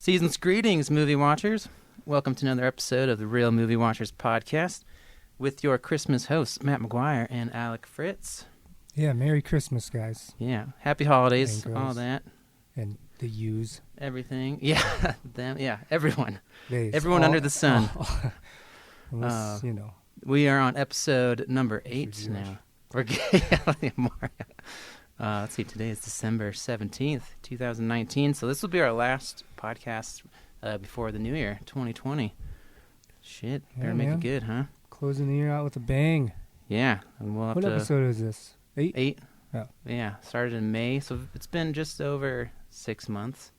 Season's greetings, movie watchers. Welcome to another episode of the Real Movie Watchers podcast with your Christmas hosts, Matt McGuire and Alec Fritz. Yeah, Merry Christmas, guys. Yeah, happy holidays, And all girls. that. And the yous. Everything. Yeah, them. Yeah, everyone. Theys. Everyone under the sun. Unless, you know. We are on episode number 8 now. We're getting more. Let's see, today is December 17th, 2019. So this will be our last podcast before the new year, 2020. Shit, better Yeah, make man. it good, huh? Closing the year out with a bang. Yeah. And we'll have What to, episode is this? 8? 8? Yeah. Yeah, started in May, so it's been just over 6 months.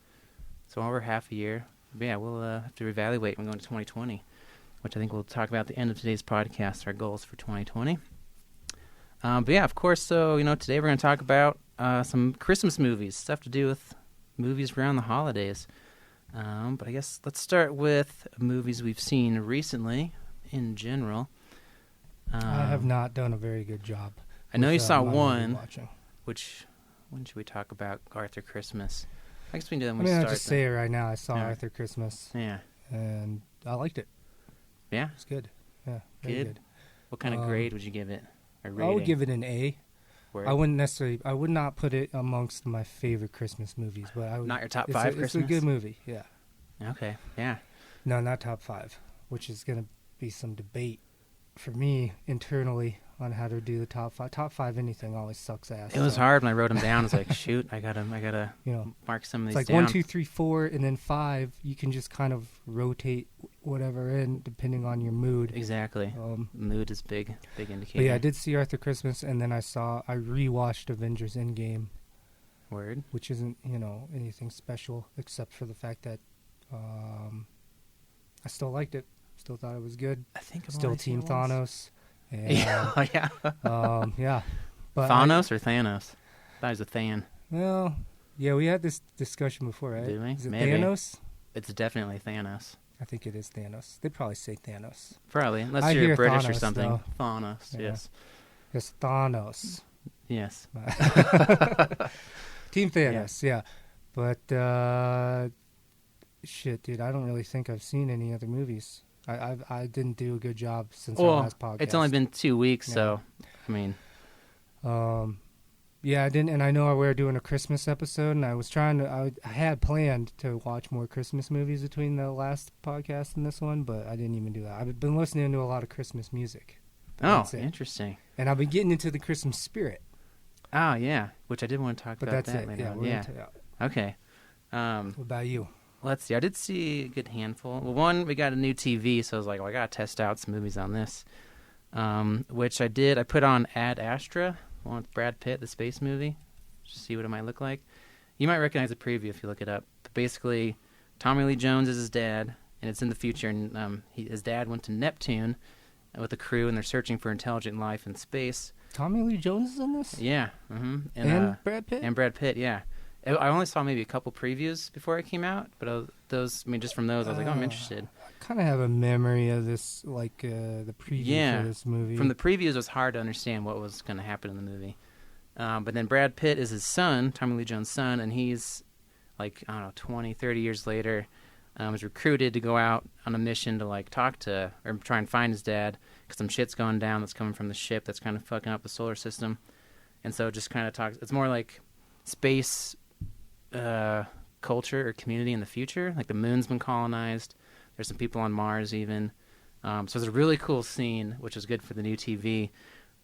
So over half a year. But yeah, we'll have to reevaluate when we go into 2020, which I think we'll talk about at the end of today's podcast, our goals for 2020. But yeah, of course, so, today we're going to talk about some Christmas movies, stuff to do with movies around the holidays. But I guess let's start with movies we've seen recently in general. I have not done a very good job. I know you saw my movie one, watching. which, when should we talk about Arthur Christmas? I guess we can do that I when mean, we I'll start. just say it right now. I saw Yeah. Arthur Christmas, Yeah. and I liked it. Yeah? It's good. Yeah, very Good? good. What kind of grade would you give it? Or I rating? would give it an A. Word? I would not put it amongst my favorite Christmas movies, but I would. Not your top it's 5 a, Christmas? It's a good movie, yeah. Okay, yeah. No, not top 5, which is going to be some debate for me internally on how to do the top 5. Top 5 anything always sucks ass. It was so, hard when I wrote them down. I was like, shoot, I gotta mark some of it's these like down. 1, 2, 3, 4, and then 5. You can just kind of rotate whatever in depending on your mood. Exactly. Mood is big indicator. But yeah, I did see Arthur Christmas, and then I rewatched Avengers Endgame, Word. which isn't anything special except for the fact that I still liked it. Still thought it was good. I think I've Still only seen Team it once. Thanos. And, Yeah. yeah. But Thanos or Thanos? I thought it was a Than. Well, yeah, we had this discussion before, right? Did we? Is it Maybe. Thanos? It's definitely Thanos. I think it is Thanos. They'd probably say Thanos. Probably, unless I you're hear British or Thanos, something. though. Thanos, Yeah. yes. It's Thanos. Yes. Team Thanos, yeah. But, shit, dude, I don't really think I've seen any other movies. I didn't do a good job since our last podcast. It's only been 2 weeks, Yeah. so, I mean. Yeah, I didn't, and I know we were doing a Christmas episode, and I was I had planned to watch more Christmas movies between the last podcast and this one, but I didn't even do that. I've been listening to a lot of Christmas music. Oh, That's it. interesting. And I've been getting into the Christmas spirit. Oh, yeah, which I did want to talk But about that's that it. later Yeah, on. we're Yeah. into that. Okay. What about you? Let's see. I did see a good handful. Well, one, we got a new TV, so I was like, well, I got to test out some movies on this, which I did. I put on Ad Astra, the one with Brad Pitt, the space movie, just see what it might look like. You might recognize the preview if you look it up. But basically, Tommy Lee Jones is his dad, and it's in the future, and his dad went to Neptune with a crew, and they're searching for intelligent life in space. Tommy Lee Jones is in this? Yeah. Mm-hmm. And Brad Pitt? And Brad Pitt, yeah. I only saw maybe a couple previews before it came out, but just from those, I was like, oh, I'm interested. I kind of have a memory of this, like the preview for this movie. From the previews, it was hard to understand what was going to happen in the movie. But then Brad Pitt is his son, Tommy Lee Jones' son, and he's, like, I don't know, 20, 30 years later, was recruited to go out on a mission to, talk to, or try and find his dad, because some shit's going down that's coming from the ship that's kind of fucking up the solar system. And so it just kind of talks, it's more like space culture or community in the future. Like the moon's been colonized. There's some people on Mars even. So there's a really cool scene, which is good for the new TV,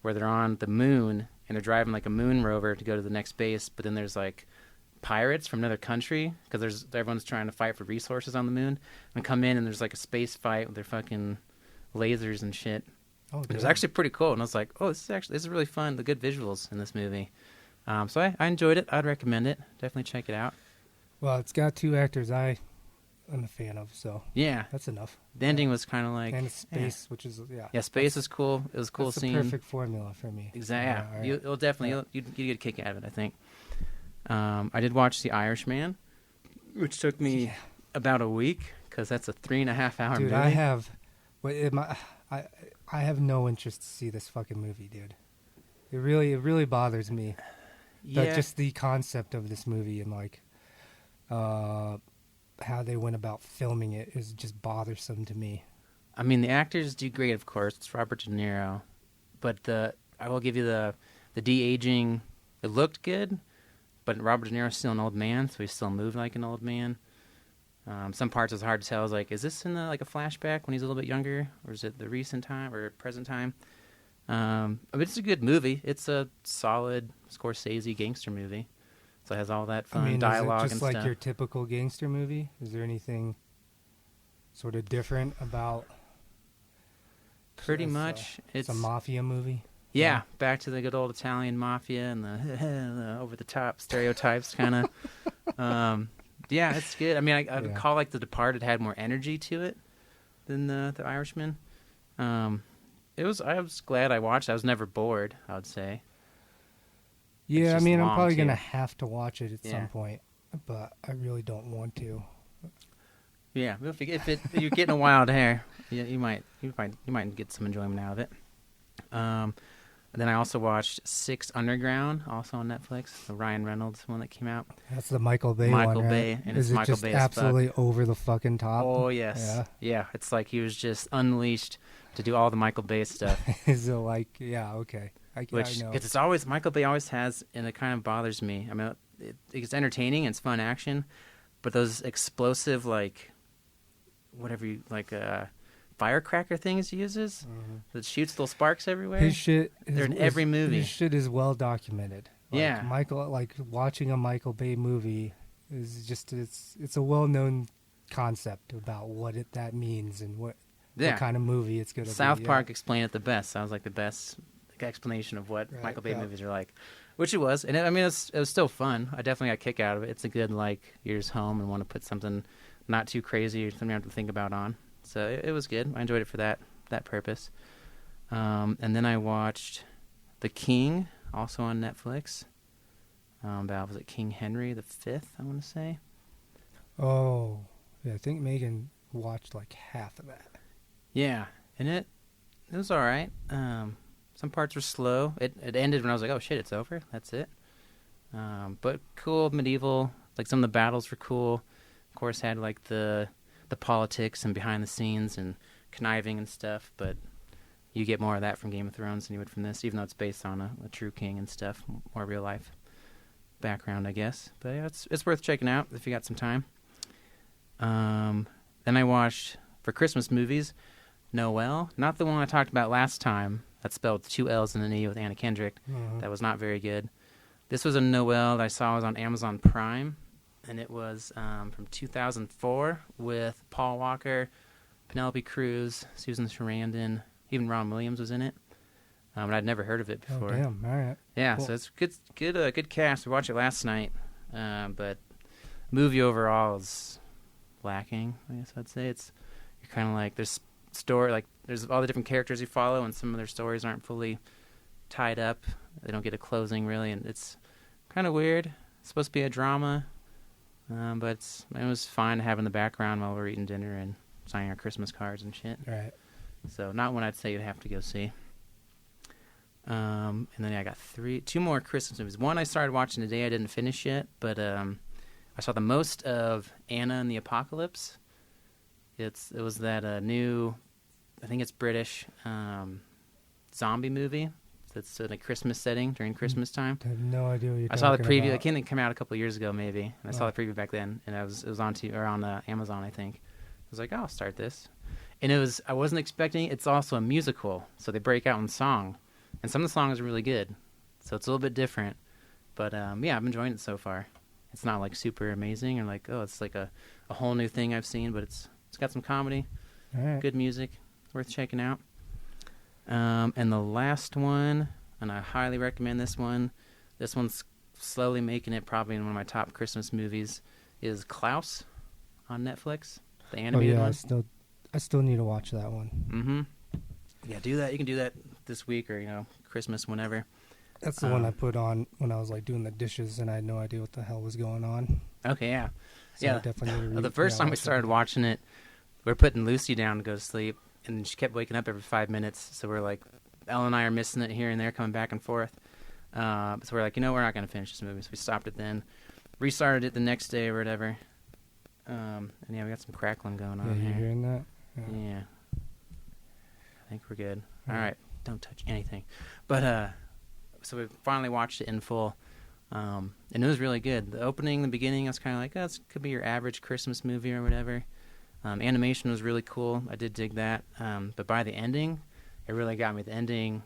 where they're on the moon and they're driving like a moon rover to go to the next base. But then there's like pirates from another country because everyone's trying to fight for resources on the moon and come in and there's like a space fight with their fucking lasers and shit. Oh, it was actually pretty cool. And I was like, oh, this is really fun. The good visuals in this movie. So I enjoyed it. I'd recommend it. Definitely check it out. Well, it's got 2 actors I'm a fan of, so yeah, that's enough. The ending was kind of like, and it's space, which is yeah, space is cool. It was a cool that's scene. The perfect formula for me. Exactly. Yeah, right. You'll definitely you get a kick out of it, I think. I did watch The Irishman, which took me about a week because that's a 3.5-hour movie. Dude, I have no interest to see this fucking movie, dude. It really bothers me. Yeah. Just the concept of this movie and like, how they went about filming it is just bothersome to me. I mean, the actors do great, of course. It's Robert De Niro, but I will give you the de-aging. It looked good, but Robert De Niro's still an old man, so he still moved like an old man. Some parts was hard to tell. I was like, is this in a flashback when he's a little bit younger, or is it the recent time or present time? It's a good movie. It's a solid Scorsese gangster movie. So it has all that fun dialogue is it just and like stuff. your typical gangster movie? Is there anything sort of different about? Pretty much, it's a mafia movie. Yeah, back to the good old Italian mafia and the over-the-top stereotypes, kind of. Yeah, it's good. I mean, I would call The Departed had more energy to it than the Irishman. I was glad I watched it. I was never bored, I would say. Yeah, I mean, I'm probably going to have to watch it at some point, but I really don't want to. Yeah, if you're getting a wild hair, you might get some enjoyment out of it. And then I also watched Six Underground, also on Netflix, the Ryan Reynolds one that came out. That's the Michael Bay one, right? Bay, and Is it's it Michael just Bay absolutely over the fucking top? Oh yes, yeah. It's like he was just unleashed to do all the Michael Bay stuff. Is it like, yeah, okay. I know. Because it's always, Michael Bay always has, and it kind of bothers me. I mean, it's entertaining and it's fun action, but those explosive, firecracker things he uses that shoots little sparks everywhere. His shit, they're in every movie. His shit is well documented. Yeah, watching a Michael Bay movie is just it's a well known concept about what that means and what kind of movie it's going to be. South Park explained it the best. Sounds like the best explanation of what Michael Bay movies are like, which it was. And it was still fun. I definitely got a kick out of it. It's a good you're just home and want to put something not too crazy or something you have to think about on. So it was good. I enjoyed it for that purpose. And then I watched The King, also on Netflix. Was it King Henry V, I want to say? Oh, yeah, I think Megan watched half of that. Yeah, and it was all right. Some parts were slow. It ended when I was like, oh shit, it's over. That's it. But cool, medieval. Some of the battles were cool. Of course, had the politics and behind the scenes and conniving and stuff. But you get more of that from Game of Thrones than you would from this, even though it's based on a true king and stuff, more real life background, I guess. But yeah, it's worth checking out if you got some time. Then I watched, for Christmas movies, Noel, not the one I talked about last time. That's spelled 2 L's and an E with Anna Kendrick. That was not very good. This was a Noel that I saw was on Amazon Prime, and it was from 2004 with Paul Walker, Penelope Cruz, Susan Sarandon, even Ron Williams was in it. And I'd never heard of it before. Oh, damn. All right. Yeah, cool. So it's good cast. We watched it last night, but movie overall is lacking, I guess I'd say. You're kind of there's story, there's all the different characters you follow, and some of their stories aren't fully tied up. They don't get a closing, really, and it's kind of weird. It's supposed to be a drama, but it was fine to have in the background while we were eating dinner and signing our Christmas cards and shit. Right. So not one I'd say you'd have to go see. And then I got two more Christmas movies. One I started watching today, I didn't finish yet, but I saw the most of Anna and the Apocalypse. It was that new, I think it's British, zombie movie that's in a Christmas setting during Christmas time. I have no idea what you're talking I saw the preview. about. I think it came out a couple of years ago, maybe. And I saw the preview back then, and it was on Amazon, I think. I was like, oh, I'll start this. And I wasn't expecting it. It's also a musical, so they break out in song. And some of the songs are really good. So it's a little bit different. But, yeah, I'm enjoying it so far. It's not, super amazing or it's a whole new thing I've seen, but it's got some comedy, good music, worth checking out. And the last one, and I highly recommend this one. This one's slowly making it probably in one of my top Christmas movies, is Klaus on Netflix, the animated one. I still need to watch that one. Mm-hmm. Yeah, do that. You can do that this week or, Christmas, whenever. That's the one I put on when I was doing the dishes and I had no idea what the hell was going on. Okay, yeah. So I definitely need to the first time we started watching it, we were putting Lucy down to go to sleep, and she kept waking up every 5 minutes. So we're Elle and I are missing it here and there, coming back and forth. So we're we're not going to finish this movie. So we stopped it then, restarted it the next day or whatever. And yeah, we got some crackling going Yeah, on you here. hearing that? Yeah. I think we're good. Yeah. All right. Don't touch anything. But, so we finally watched it in full. And it was really good. The opening, the beginning, I was kind of like, oh, this could be your average Christmas movie or whatever. Animation was really cool. I did dig that. But by the ending, it really got me. The ending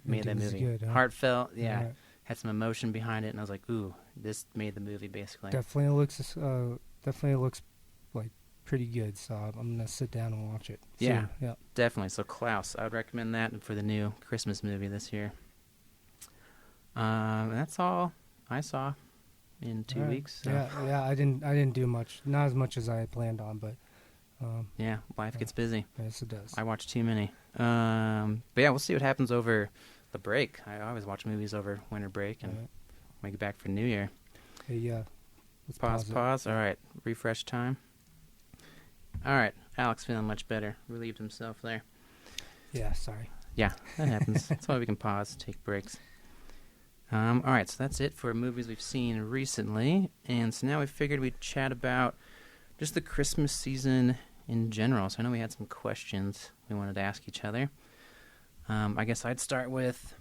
made that movie good, huh? heartfelt. Yeah. Right. Had some emotion behind it. And I was like, ooh, this made the movie basically. Definitely looks like pretty good. So I'm gonna sit down and watch it. Yeah. soon. Yeah. Definitely. So Klaus, I would recommend that for the new Christmas movie this year. That's all I saw in 2 All right. weeks. So. Yeah. I didn't do much. Not as much as I had planned on, but Yeah, life gets busy. yes, it does. I watch too many. But yeah, we'll see what happens over the break. I always watch movies over winter break and Right. make it back for New Year. Hey, let's Pause. it. All right, refresh time. All right, Alex feeling much better. Relieved himself there. Yeah, sorry. Yeah, that happens. That's why we can pause, take breaks. All right, so that's it for movies we've seen recently. And so now we figured we'd chat about just the Christmas season in general. So I know we had some questions we wanted to ask each other. I guess I'd start with,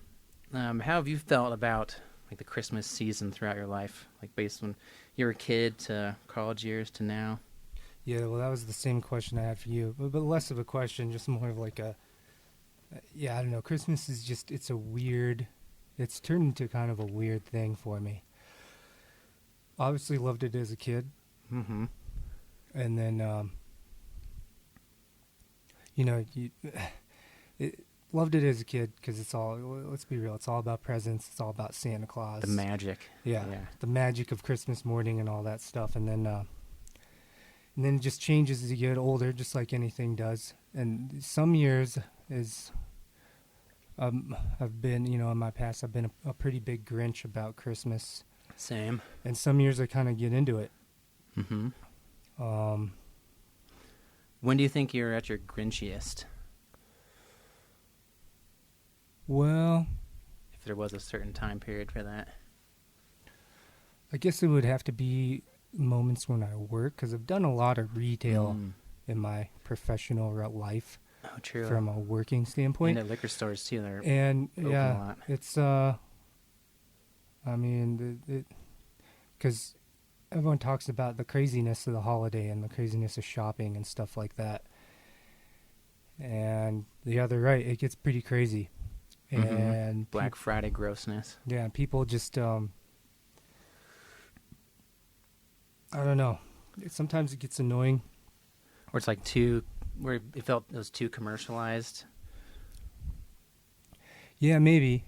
how have you felt about like the Christmas season throughout your life? Like based when you were a kid to college years to now? Yeah, well, that was the same question I had for you, but less of a question, just more of like a, I don't know. Christmas is just, it's turned into kind of a weird thing for me. Obviously loved it as a kid. Mm-hmm. And then, loved it as a kid because let's be real, it's all about presents. It's all about Santa Claus. The magic. Yeah. The magic of Christmas morning and all that stuff. And then it just changes as you get older, just like anything does. And some years I've been, in my past, I've been a pretty big Grinch about Christmas. Same. And some years I kind of get into it. Mm-hmm. When do you think you're at your Grinchiest? Well, If there was a certain time period for that. I guess it would have to be moments when I work, because I've done a lot of retail in my professional life. Oh, true. From a working standpoint. And at liquor stores, too. They're And, open a yeah, lot. it's, because everyone talks about the craziness of the holiday and the craziness of shopping and stuff like that. And, yeah, they're right. It gets pretty crazy. And Black Friday grossness. Yeah, people just, I don't know. Sometimes it gets annoying. Or it's like where it felt it was too commercialized. Yeah, maybe.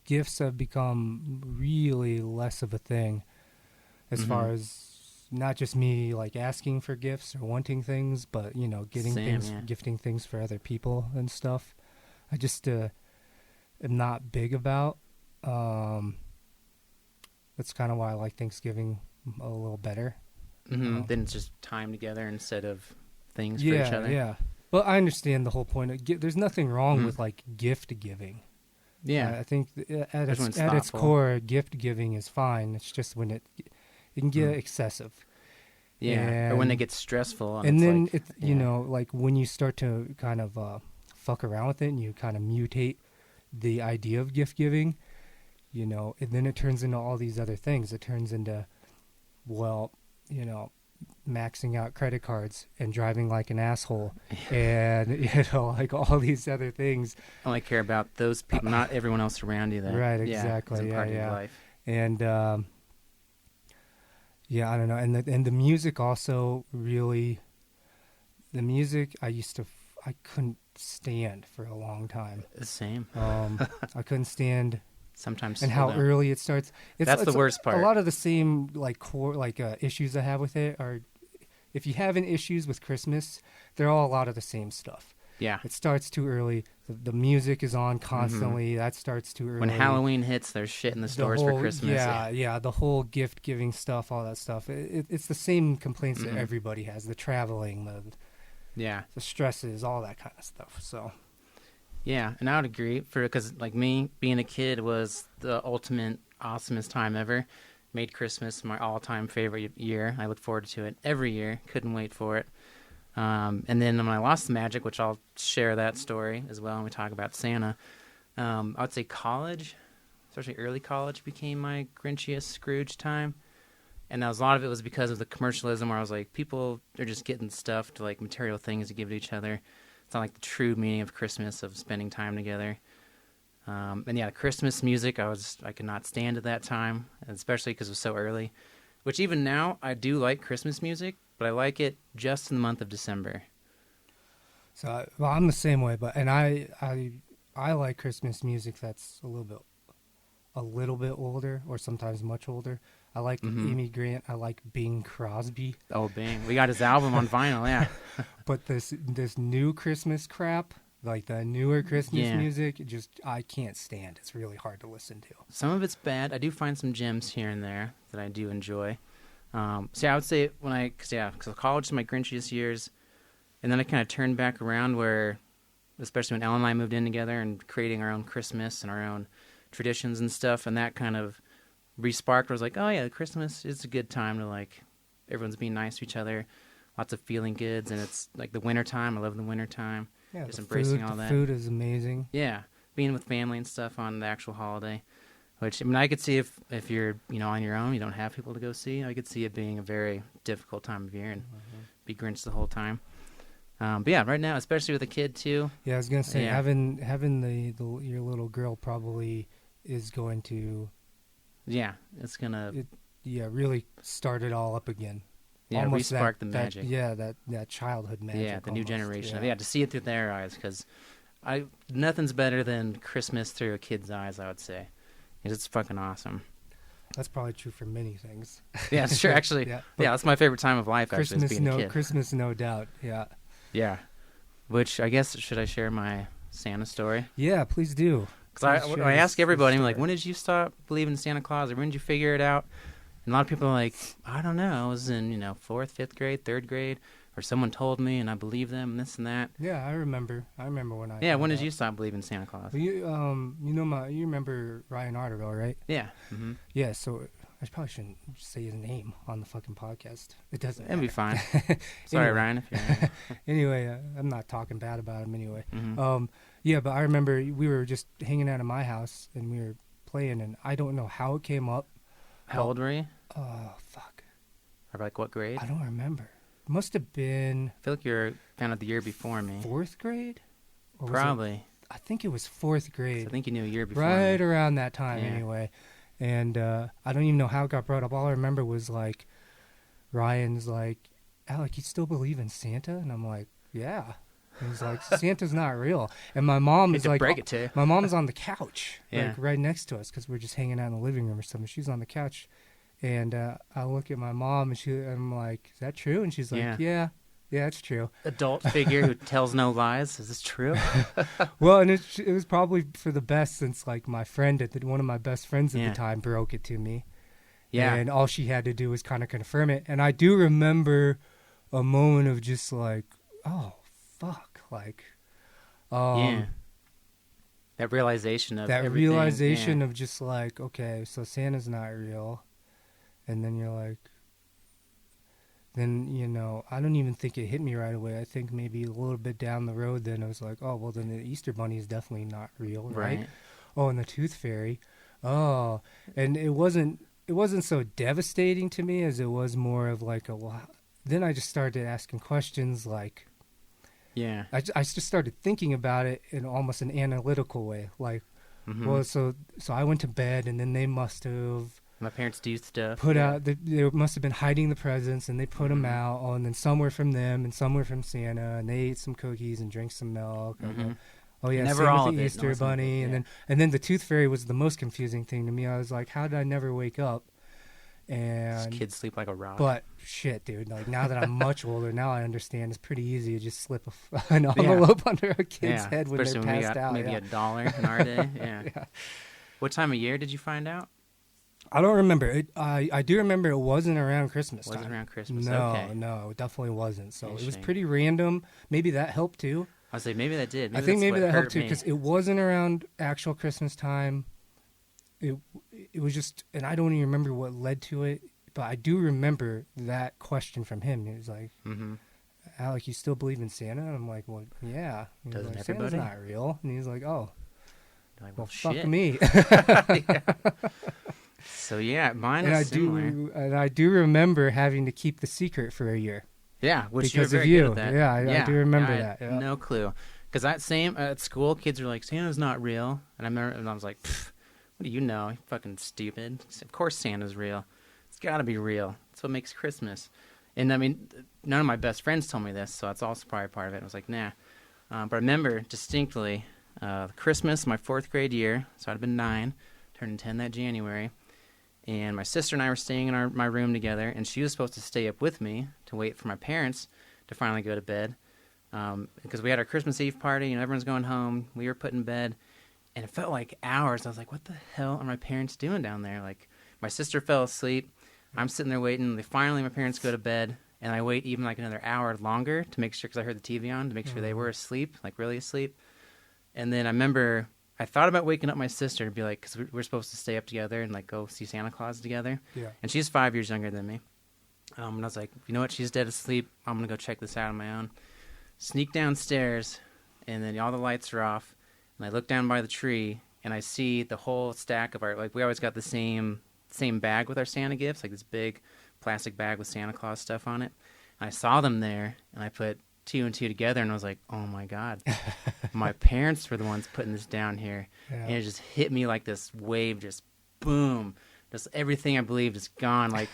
Gifts have become really less of a thing as far as not just me like asking for gifts or wanting things, but, getting things, gifting things for other people and stuff. I just am not big about. That's kind of why I like Thanksgiving a little better. Mm-hmm. Then it's just time together instead of things for each other. Yeah. Well, I understand the whole point. There's nothing wrong with like gift giving. Yeah. I think at its core, gift giving is fine. It's just when it can get excessive. Yeah. Or when it gets stressful. And then like when you start to kind of fuck around with it and you kind of mutate the idea of gift giving, and then it turns into all these other things. It turns into, maxing out credit cards and driving like an asshole and, like all these other things. Only care about those people, not everyone else around you. Right, exactly. Part of your life. And, I don't know. And the music also really, the music I couldn't stand for a long time. The same. I couldn't stand sometimes and how early it starts. That's the worst part. A lot of the same like core issues I have with it are, if you have any issues with Christmas, they're all a lot of the same stuff. Yeah. It starts too early. The music is on constantly. That starts too early. When Halloween hits, there's shit in the stores for Christmas. Yeah, the whole gift giving stuff, all that stuff. It's the same complaints that everybody has. The traveling, the stresses, all that kind of stuff. So. Yeah, and I would agree because like me being a kid was the ultimate awesomest time ever, made Christmas my all-time favorite year. I look forward to it every year. Couldn't wait for it. And then when I lost the magic, which I'll share that story as well when we talk about Santa, I would say college, especially early college, became my Grinchiest Scrooge time. And a lot of it was because of the commercialism where I was like, people are just getting stuff to like material things to give to each other. It's not like the true meaning of Christmas, of spending time together. And yeah, the Christmas music, I could not stand at that time, especially because it was so early. Which even now, I do like Christmas music, but I like it just in the month of December. So, well, I'm the same way, but I like Christmas music that's a little bit older, or sometimes much older. I like Amy Grant. I like Bing Crosby. Oh, Bing! We got his album on vinyl, yeah. But this new Christmas crap, like the newer Christmas music, I can't stand. It's really hard to listen to. Some of it's bad. I do find some gems here and there that I do enjoy. So yeah, I would say because college is my Grinchiest years, and then I kind of turned back around where, especially when Ellen and I moved in together and creating our own Christmas and our own traditions and stuff, and that kind of re-sparked. I was like, oh yeah, Christmas is a good time to like, everyone's being nice to each other, lots of feeling goods, and it's like the winter time. I love the winter time. Yeah, just embracing all the that. Food is amazing. Yeah, being with family and stuff on the actual holiday. Which, I mean, I could see if you're, on your own, you don't have people to go see, I could see it being a very difficult time of year and be Grinch the whole time. But yeah, right now, especially with a kid too. Yeah, I was gonna say having your little girl probably is going to. Yeah, it's gonna. Really start it all up again. Yeah, re-spark the magic. That childhood magic. Yeah, the new generation. Yeah, to see it through their eyes, because nothing's better than Christmas through a kid's eyes, I would say. It's fucking awesome. That's probably true for many things. Yeah, it's true. Actually, that's my favorite time of life. Christmas, actually, is being a kid. Christmas, no doubt. Yeah. Yeah. Which I guess, should I share my Santa story? Yeah, please do. Because I ask everybody, I'm like, when did you stop believing in Santa Claus, or when did you figure it out? And a lot of people are like, I don't know. I was in 4th, 5th grade, 3rd grade, or someone told me, and I believe them, and this and that. Yeah, I remember when I. Yeah, when did you stop believing in Santa Claus? Well, you remember Ryan Otterville, right? Yeah. Mm-hmm. Yeah. So I probably shouldn't say his name on the fucking podcast. It doesn't. It'd be fine. Sorry, Ryan. If you're. Anyway, I'm not talking bad about him anyway. Mm-hmm. Yeah, but I remember we were just hanging out at my house and we were playing, and I don't know how it came up. How old were you? Oh, fuck. Or like what grade? I don't remember. Must have been. I feel like you were kind of the year before me. 4th grade? Or probably. I think it was 4th grade. So I think you knew a year before. Right me. Around that time, anyway. And I don't even know how it got brought up. All I remember was like, Ryan's like, Alec, you still believe in Santa? And I'm like, yeah. And he's like, Santa's not real. And my mom is like, break it to you. My mom's on the couch, Yeah. like right next to us, because we're just hanging out in the living room or something. She's on the couch, and I look at my mom, and I'm like, is that true? And she's like, yeah, it's true. Adult figure who tells no lies. Is this true? Well, and it was probably for the best, since like my friend one of my best friends at the time broke it to me. Yeah. And all she had to do was kind of confirm it. And I do remember a moment of just like, oh, fuck. Like, That realization of everything. Realization of just like, okay, so Santa's not real. And then you're like, I don't even think it hit me right away. I think maybe a little bit down the road, then I was like, oh, well, then the Easter Bunny is definitely not real, right? Oh, and the Tooth Fairy. Oh, and it wasn't so devastating to me as it was more of like then I just started asking questions like, I just started thinking about it in almost an analytical way. Like, well, so I went to bed, and then they must have. My parents do stuff. They must have been hiding the presents, and they put them out. Oh, and then some were from them, and some were from Santa, and they ate some cookies and drank some milk. Oh yeah, never same all with the of Easter Bunny, and then the Tooth Fairy was the most confusing thing to me. I was like, how did I never wake up? And kids sleep like a rock. But shit, dude, like now that I'm much older, now I understand it's pretty easy to just slip an envelope under a kid's head when especially they're when passed we got out. Maybe $1 in our day. Yeah. What time of year did you find out? I don't remember. I do remember it wasn't around Christmas time. It wasn't around Christmas. No, it definitely wasn't. So it was pretty random. Maybe that helped too. I was like, maybe that did. I think maybe that helped too, because it wasn't around actual Christmas time. it was just, and I don't even remember what led to it, but I do remember that question from him. He was like, Alec, you still believe in Santa? And I'm like, well, yeah. And Doesn't like, everybody? Santa's not real. And he's like, oh, Like, well, shit. fuck me. Yeah. So yeah, mine is similar. And I do remember having to keep the secret for a year. Yeah, which because you're of very you. good at that. Yeah, I do remember I had that. Yeah. No clue. Because that same at school, kids were like, Santa's not real. And I remember, and I was like, what do you know? You fucking stupid. Of course Santa's real. It's got to be real. That's what makes Christmas. And I mean, none of my best friends told me this, so that's also probably part of it. I was like, nah. But I remember distinctly Christmas, my 4th grade year, so I'd have been 9, turning 10 that January. And my sister and I were staying in my room together, and she was supposed to stay up with me to wait for my parents to finally go to bed. Because we had our Christmas Eve party, and everyone's going home. We were put in bed, and it felt like hours. I was like, what the hell are my parents doing down there? Like, my sister fell asleep. I'm sitting there waiting. My parents go to bed, and I wait even like another hour longer to make sure, because I heard the TV on, to make sure they were asleep, like really asleep. And then I remember I thought about waking up my sister to be like, because we're supposed to stay up together and like go see Santa Claus together. Yeah. And she's 5 years younger than me. And I was like, you know what? She's dead asleep. I'm going to go check this out on my own. Sneak downstairs, and then all the lights are off. And I look down by the tree, and I see the whole stack of we always got the same bag with our Santa gifts, like this big plastic bag with Santa Claus stuff on it. And I saw them there, and I put 2 and 2 together, and I was like, oh my God, my parents were the ones putting this down here. Yeah. And it just hit me like this wave, just boom, just everything I believed is gone. Like,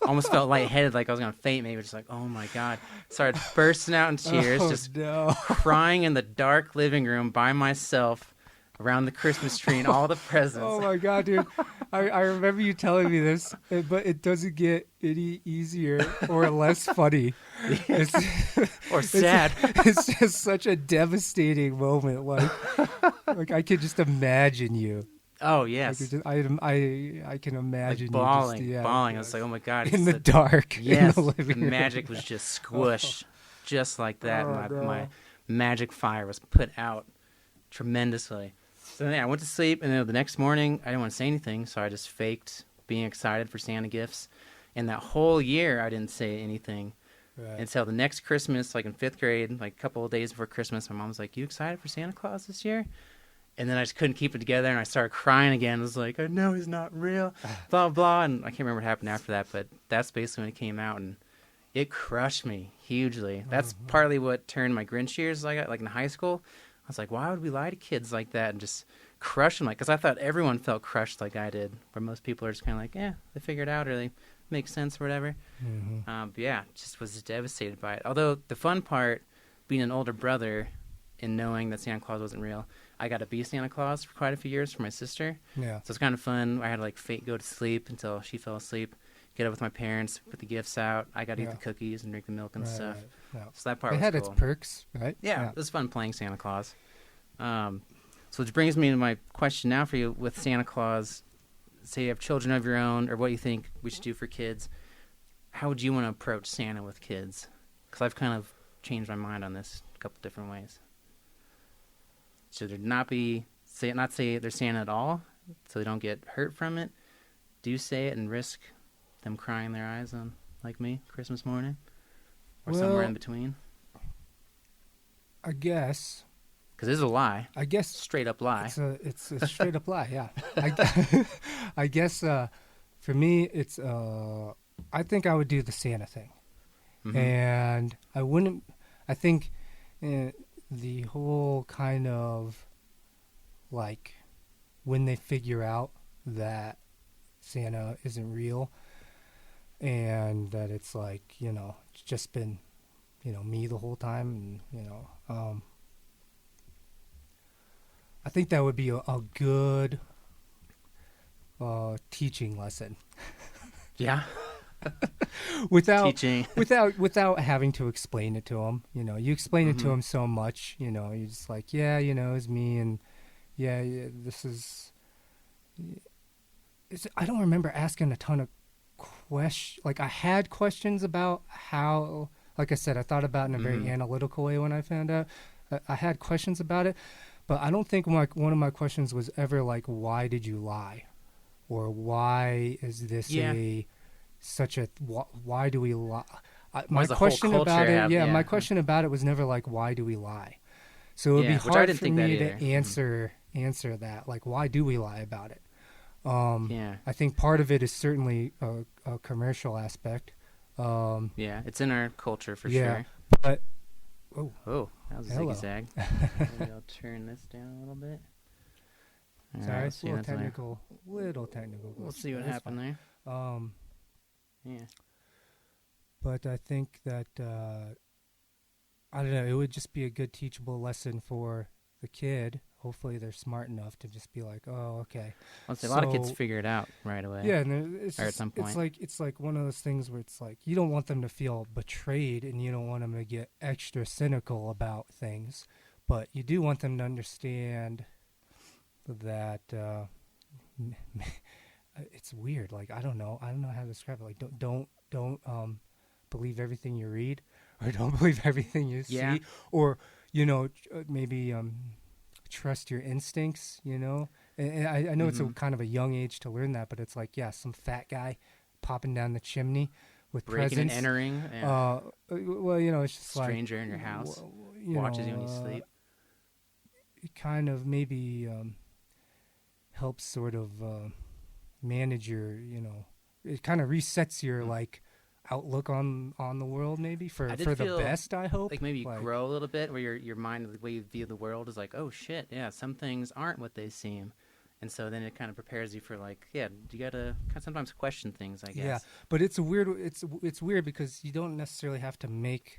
almost felt lightheaded, like I was gonna faint, maybe. Just like, oh my God, started bursting out in tears, crying in the dark living room by myself around the Christmas tree and all the presents. Oh my God, dude. I remember you telling me this, but it doesn't get any easier or less funny. It's, or sad. It's just such a devastating moment. Like I could just imagine you. Oh yes, I can imagine like bawling, you just, bawling. I was like, oh my God, in the dark. Yes, in the living room. magic was just squished, just like that. My magic fire was put out tremendously. So then I went to sleep, and then the next morning I didn't want to say anything, so I just faked being excited for Santa gifts. And that whole year I didn't say anything until the next Christmas, like in 5th grade, like a couple of days before Christmas. My mom was like, "You excited for Santa Claus this year?" And then I just couldn't keep it together, and I started crying again. I was like, I know he's not real, blah, blah. And I can't remember what happened after that, but that's basically when it came out, and it crushed me hugely. That's partly what turned my Grinch years like in high school. I was like, why would we lie to kids like that and just crush them? Because I thought everyone felt crushed like I did, where most people are just kind of like, they figure it out, or they make sense or whatever. But yeah, just was devastated by it. Although the fun part, being an older brother and knowing that Santa Claus wasn't real, I got to be Santa Claus for quite a few years for my sister. Yeah. So it's kind of fun. I had to like fake go to sleep until she fell asleep, get up with my parents, put the gifts out. I got to eat the cookies and drink the milk and stuff. Right. So that part was cool. It had its perks, right? Yeah, it was fun playing Santa Claus. So which brings me to my question now for you with Santa Claus. Say you have children of your own, or what you think we should do for kids. How would you want to approach Santa with kids? Because I've kind of changed my mind on this a couple different ways. Should there not say they're Santa at all, so they don't get hurt from it? Do say it and risk them crying their eyes on, like me, Christmas morning? Or somewhere in between? I guess. Because it is a lie. I guess. Straight up lie. It's a straight up lie, yeah. I guess for me, it's I think I would do the Santa thing. And I think the whole kind of, like, when they figure out that Santa isn't real and that it's like, it's just been, me the whole time, and, I think that would be a good teaching lesson. Yeah. without teaching. without having to explain it to them. You explain it to them so much, you're just like, it's me, and this is. I don't remember asking a ton of questions. Like, I had questions about how, like I said, I thought about it in a very analytical way when I found out. I had questions about it, but I don't think one of my questions was ever like, why did you lie? or why is this why do we lie? My question about it, my question about it was never like, why do we lie? So it would be hard for me to answer that, like, why do we lie about it? I think part of it is certainly a commercial aspect. It's in our culture for sure. But that was a zigzag. Maybe I'll turn this down a little bit. Sorry, it's a little technical. We'll see what happened there. But I think that I don't know. It would just be a good teachable lesson for the kid. Hopefully, they're smart enough to just be like, "Oh, okay." A lot of kids figure it out right away. Yeah, and at some point, it's like one of those things where it's like you don't want them to feel betrayed, and you don't want them to get extra cynical about things, but you do want them to understand that it's weird. Like I don't know how to describe it. Like don't believe everything you read, or don't believe everything you see, or maybe trust your instincts. And I know it's a kind of a young age to learn that, but it's like some fat guy popping down the chimney with breaking presents. and entering. It's just stranger in your house watches you when you sleep. It kind of maybe helps sort of manage your, it kind of resets your outlook on the world, maybe for the best. I hope like maybe you grow a little bit, where your mind, the way you view the world, is like, oh shit, some things aren't what they seem, and so then it kind of prepares you for you gotta sometimes question things, I guess. Yeah, but it's weird because you don't necessarily have to make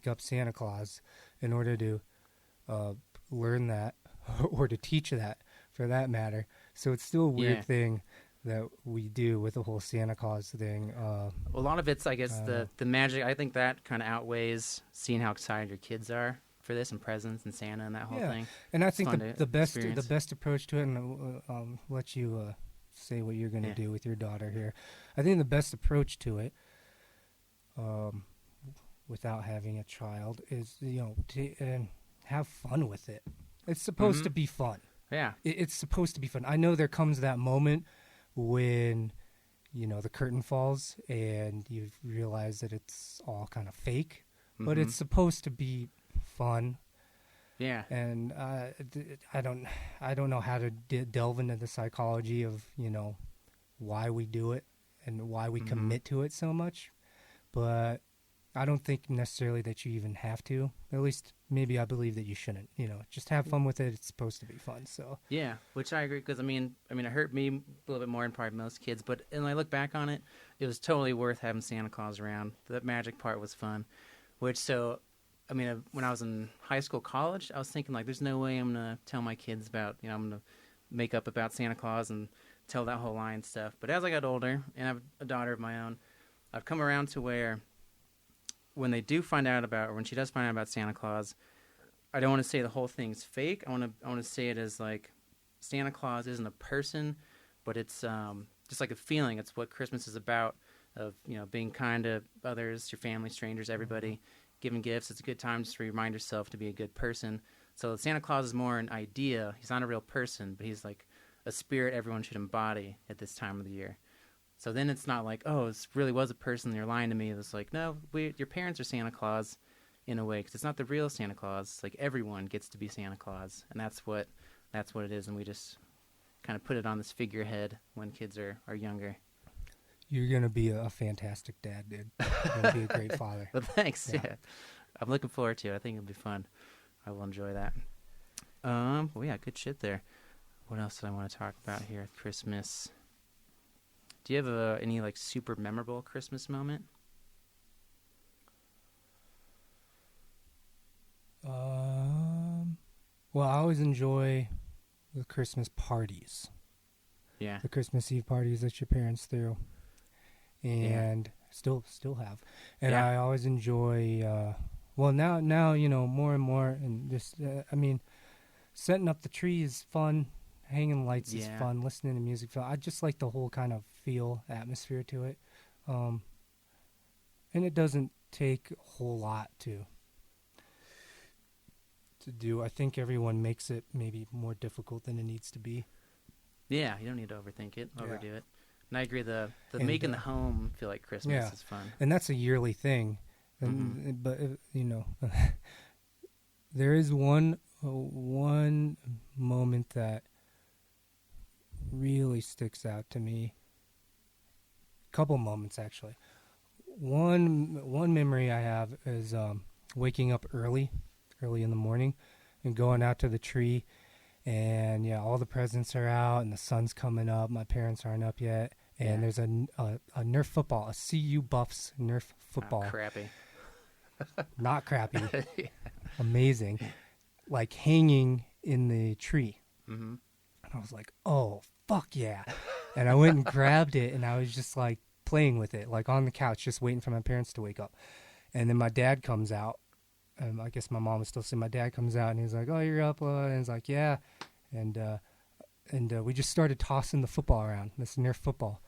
up Santa Claus in order to learn that or to teach that, for that matter. So it's still a weird thing that we do with the whole Santa Claus thing. A lot of it's, I guess, the magic. I think that kind of outweighs seeing how excited your kids are for this, and presents and Santa and that whole thing. And I think the best approach to it, and I'll let you say what you're going to do with your daughter here. I think the best approach to it, without having a child, is to have fun with it. It's supposed to be fun. Yeah, it's supposed to be fun. I know there comes that moment when the curtain falls and you realize that it's all kind of fake, but it's supposed to be fun. Yeah. And I don't know how to delve into the psychology of why we do it and why we commit to it so much, but I don't think necessarily that you even have to. At least maybe I believe that you shouldn't. Just have fun with it. It's supposed to be fun. So yeah, which I agree, because I mean it hurt me a little bit more than probably most kids, but when I look back on it, it was totally worth having Santa Claus around. The magic part was fun. When I was in high school, college, I was thinking there's no way I'm gonna tell my kids about I'm gonna make up about Santa Claus and tell that whole line stuff. But as I got older and I have a daughter of my own, I've come around to where, when they do find out about, or when she does find out about Santa Claus, I don't want to say the whole thing's fake. I want to say it as Santa Claus isn't a person, but it's just like a feeling. It's what Christmas is about, of being kind to others, your family, strangers, everybody, giving gifts. It's a good time just to remind yourself to be a good person. So Santa Claus is more an idea. He's not a real person, but he's like a spirit everyone should embody at this time of the year. So then it's not like, oh, this really was a person, you're lying to me. It's like, no, your parents are Santa Claus in a way, because it's not the real Santa Claus. It's like everyone gets to be Santa Claus, and that's what it is, and we just kind of put it on this figurehead when kids are younger. You're going to be a fantastic dad, dude. You're going to be a great father. Well, thanks. Yeah. I'm looking forward to it. I think it'll be fun. I will enjoy that. Good shit there. What else did I want to talk about here at Christmas? Do you have any super memorable Christmas moment? Well, I always enjoy the Christmas parties. Yeah. The Christmas Eve parties that your parents threw, and still have. And I always enjoy. Well, now more and more, and just setting up the tree is fun. Hanging lights is fun. Listening to music, I just like the whole kind of atmosphere to it. And it doesn't take a whole lot to do. I think everyone makes it maybe more difficult than it needs to be. Yeah, you don't need to overthink it, overdo it. And I agree, the And, making the home feel like Christmas is fun. And that's a yearly thing. And, But, there is one moment that really sticks out to me. Couple moments, actually. One memory I have is waking up early in the morning and going out to the tree. And, all the presents are out and the sun's coming up. My parents aren't up yet. And there's a Nerf football, a CU Buffs Nerf football. Oh, crappy. Not crappy. Amazing. Like hanging in the tree. Mm-hmm. And I was like, oh, fuck yeah. And I went and grabbed it, and I was just like playing with it, like on the couch, just waiting for my parents to wake up. And then my dad comes out. I guess my mom was still sleeping. My dad comes out, and he's like, oh, you're up? And he's like, yeah. And we just started tossing the football around, this Nerf football.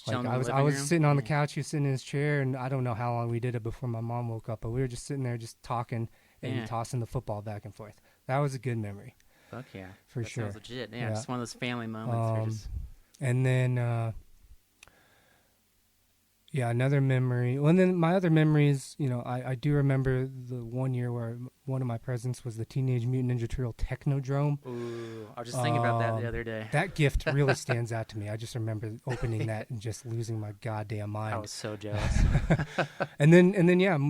Like I was sitting on the couch, he was sitting in his chair, and I don't know how long we did it before my mom woke up, but we were just sitting there just talking and tossing the football back and forth. That was a good memory. Fuck yeah. For sure. That sounds legit. Yeah, just one of those family moments. And then, another memory. Well, and then my other memories, I do remember the one year where one of my presents was the Teenage Mutant Ninja Turtle Technodrome. Ooh, I was just thinking about that the other day. That gift really stands out to me. I just remember opening that and just losing my goddamn mind. I was so jealous. and then,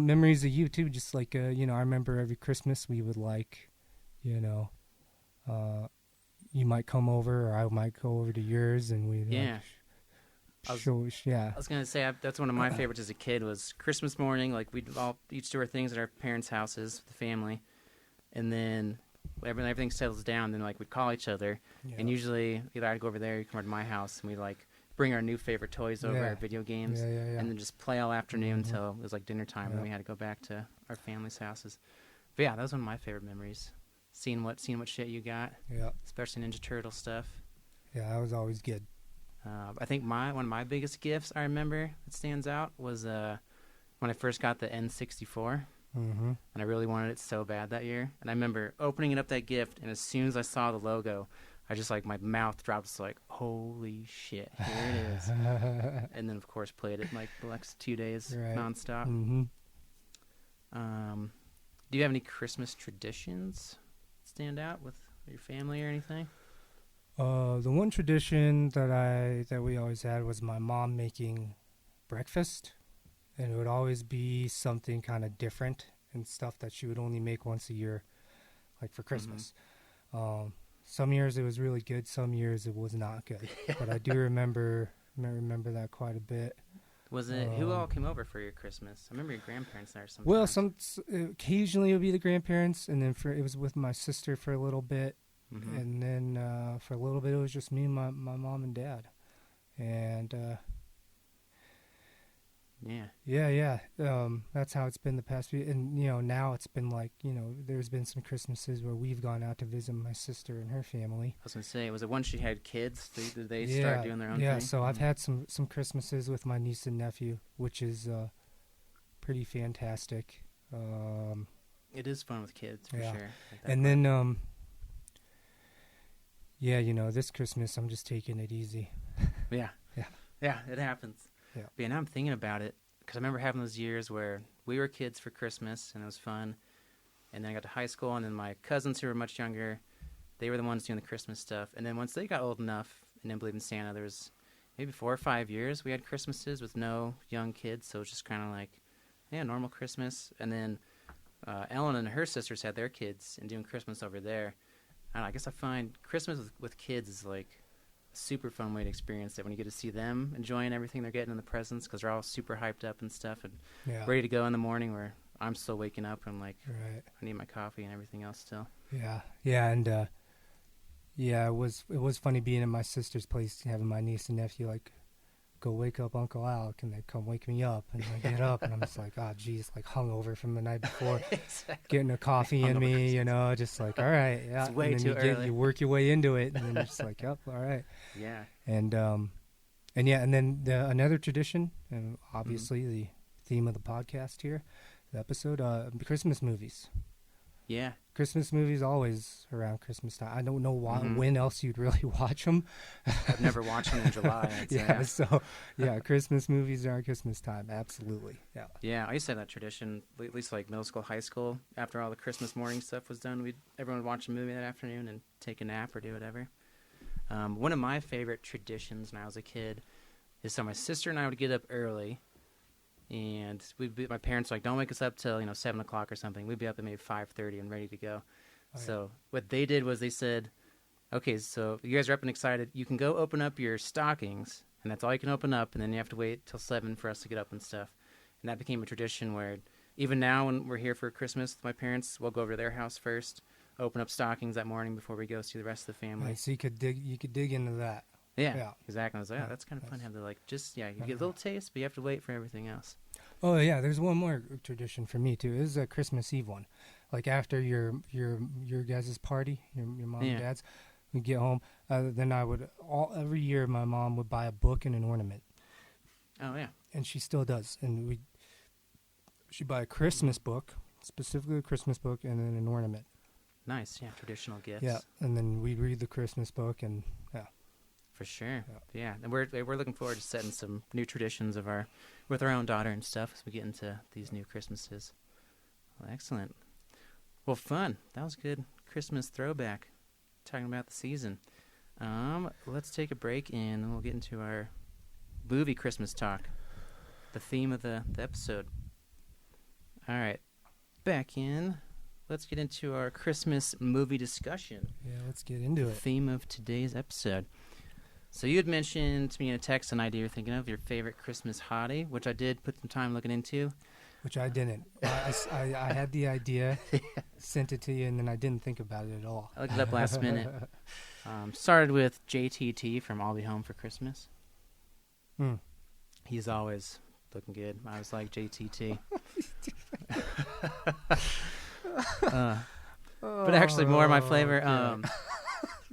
memories of you too. Just like, I remember every Christmas we would you might come over or I might go over to yours and we'd I was gonna say that's one of my favorites as a kid was Christmas morning. Like we'd all each do our things at our parents' houses, the family, and then when everything settles down, then like we'd call each other, and usually either I'd go over there, or you'd come over to my house, and we'd like bring our new favorite toys over, our video games, and then just play all afternoon until it was like dinner time, and we had to go back to our family's houses. But yeah, that was one of my favorite memories. Seeing what shit you got, especially Ninja Turtle stuff. Yeah, that was always good. I think one of my biggest gifts I remember that stands out was when I first got the N64, and I really wanted it so bad that year. And I remember opening up that gift, and as soon as I saw the logo, I just like my mouth dropped. It's like, holy shit, here it is. And then of course played it like the next 2 days nonstop. Do you have any Christmas traditions that stand out with your family or anything? The one tradition that we always had was my mom making breakfast, and it would always be something kind of different and stuff that she would only make once a year, like for Christmas. Some years it was really good, some years it was not good. But I do remember that quite a bit. Was it who all came over for your Christmas? I remember your grandparents there sometimes. Well, occasionally it would be the grandparents, and then it was with my sister for a little bit. And then for a little bit, it was just me and my mom and dad. And that's how it's been the past few. And, now it's been like, there's been some Christmases where we've gone out to visit my sister and her family. I was going to say, was it once she had kids? Did they start doing their own thing? Yeah, so I've had some Christmases with my niece and nephew, which is pretty fantastic. It is fun with kids, for sure. Like and then... this Christmas I'm just taking it easy. Yeah, it happens. Yeah. But now I'm thinking about it because I remember having those years where we were kids for Christmas and it was fun. And then I got to high school, and then my cousins who were much younger, they were the ones doing the Christmas stuff. And then once they got old enough and didn't believe in Santa, there was maybe 4 or 5 years we had Christmases with no young kids. So it was just kind of like, normal Christmas. And then Ellen and her sisters had their kids and doing Christmas over there. I guess I find Christmas with kids is like a super fun way to experience it when you get to see them enjoying everything they're getting in the presents because they're all super hyped up and stuff and ready to go in the morning where I'm still waking up and I'm like, I need my coffee and everything else still. And it was funny being in my sister's place, having my niece and nephew like go wake up Uncle Al, can they come wake me up? And I get up and I'm just like, oh geez, like hungover from the night before, getting a coffee in me, just like, all right, it's way too early. You work your way into it, and then you're just like, yep, all right, and then another tradition, and obviously the theme of the podcast here, the episode, Christmas movies. Yeah. Christmas movies always around Christmas time. I don't know why, Mhm. when else you'd really watch them. I've never watched one in July. I'd say. Yeah, so yeah, Christmas movies around Christmas time, absolutely. Yeah. Yeah, I used to have that tradition, at least like middle school, high school. After all the Christmas morning stuff was done, everyone would watch a movie that afternoon and take a nap or do whatever. One of my favorite traditions when I was a kid is so my sister and I would get up early, and my parents were like, don't wake us up till 7 o'clock or something. We'd be up at maybe 5:30 and ready to go. Oh, yeah. So what they did was they said, okay, so you guys are up and excited. You can go open up your stockings, and that's all you can open up, and then you have to wait till 7 for us to get up and stuff. And that became a tradition where even now when we're here for Christmas with my parents, we'll go over to their house first, open up stockings that morning before we go see the rest of the family. Right, so you could dig into that. Yeah, exactly. I was like, Yeah, that's kind of fun to have to you get a little taste, but you have to wait for everything else. Oh yeah, there's one more tradition for me too. This is a Christmas Eve one. Like after your guys' party, your mom and dad's, we get home. Then I would every year my mom would buy a book and an ornament. Oh yeah, and she still does. And she'd buy a Christmas book, specifically a Christmas book, and then an ornament. Nice, yeah, traditional gifts. Yeah, and then we'd read the Christmas book, and yeah. For sure. Yeah, and we're looking forward to setting some new traditions with our own daughter and stuff as we get into these new Christmases. Well, excellent. Well, fun. That was good Christmas throwback, talking about the season. Let's take a break and we'll get into our movie Christmas talk, the theme of the episode. All right, back in. Let's get into our Christmas movie discussion. Yeah, let's get into it. Theme of today's episode. So you had mentioned to me in a text an idea you're thinking of, your favorite Christmas hottie, which I did put some time looking into. Which I didn't. I had the idea, sent it to you, and then I didn't think about it at all. I looked it up last minute. Started with JTT from I'll Be Home for Christmas. He's always looking good. I was like, JTT. But actually more of my flavor...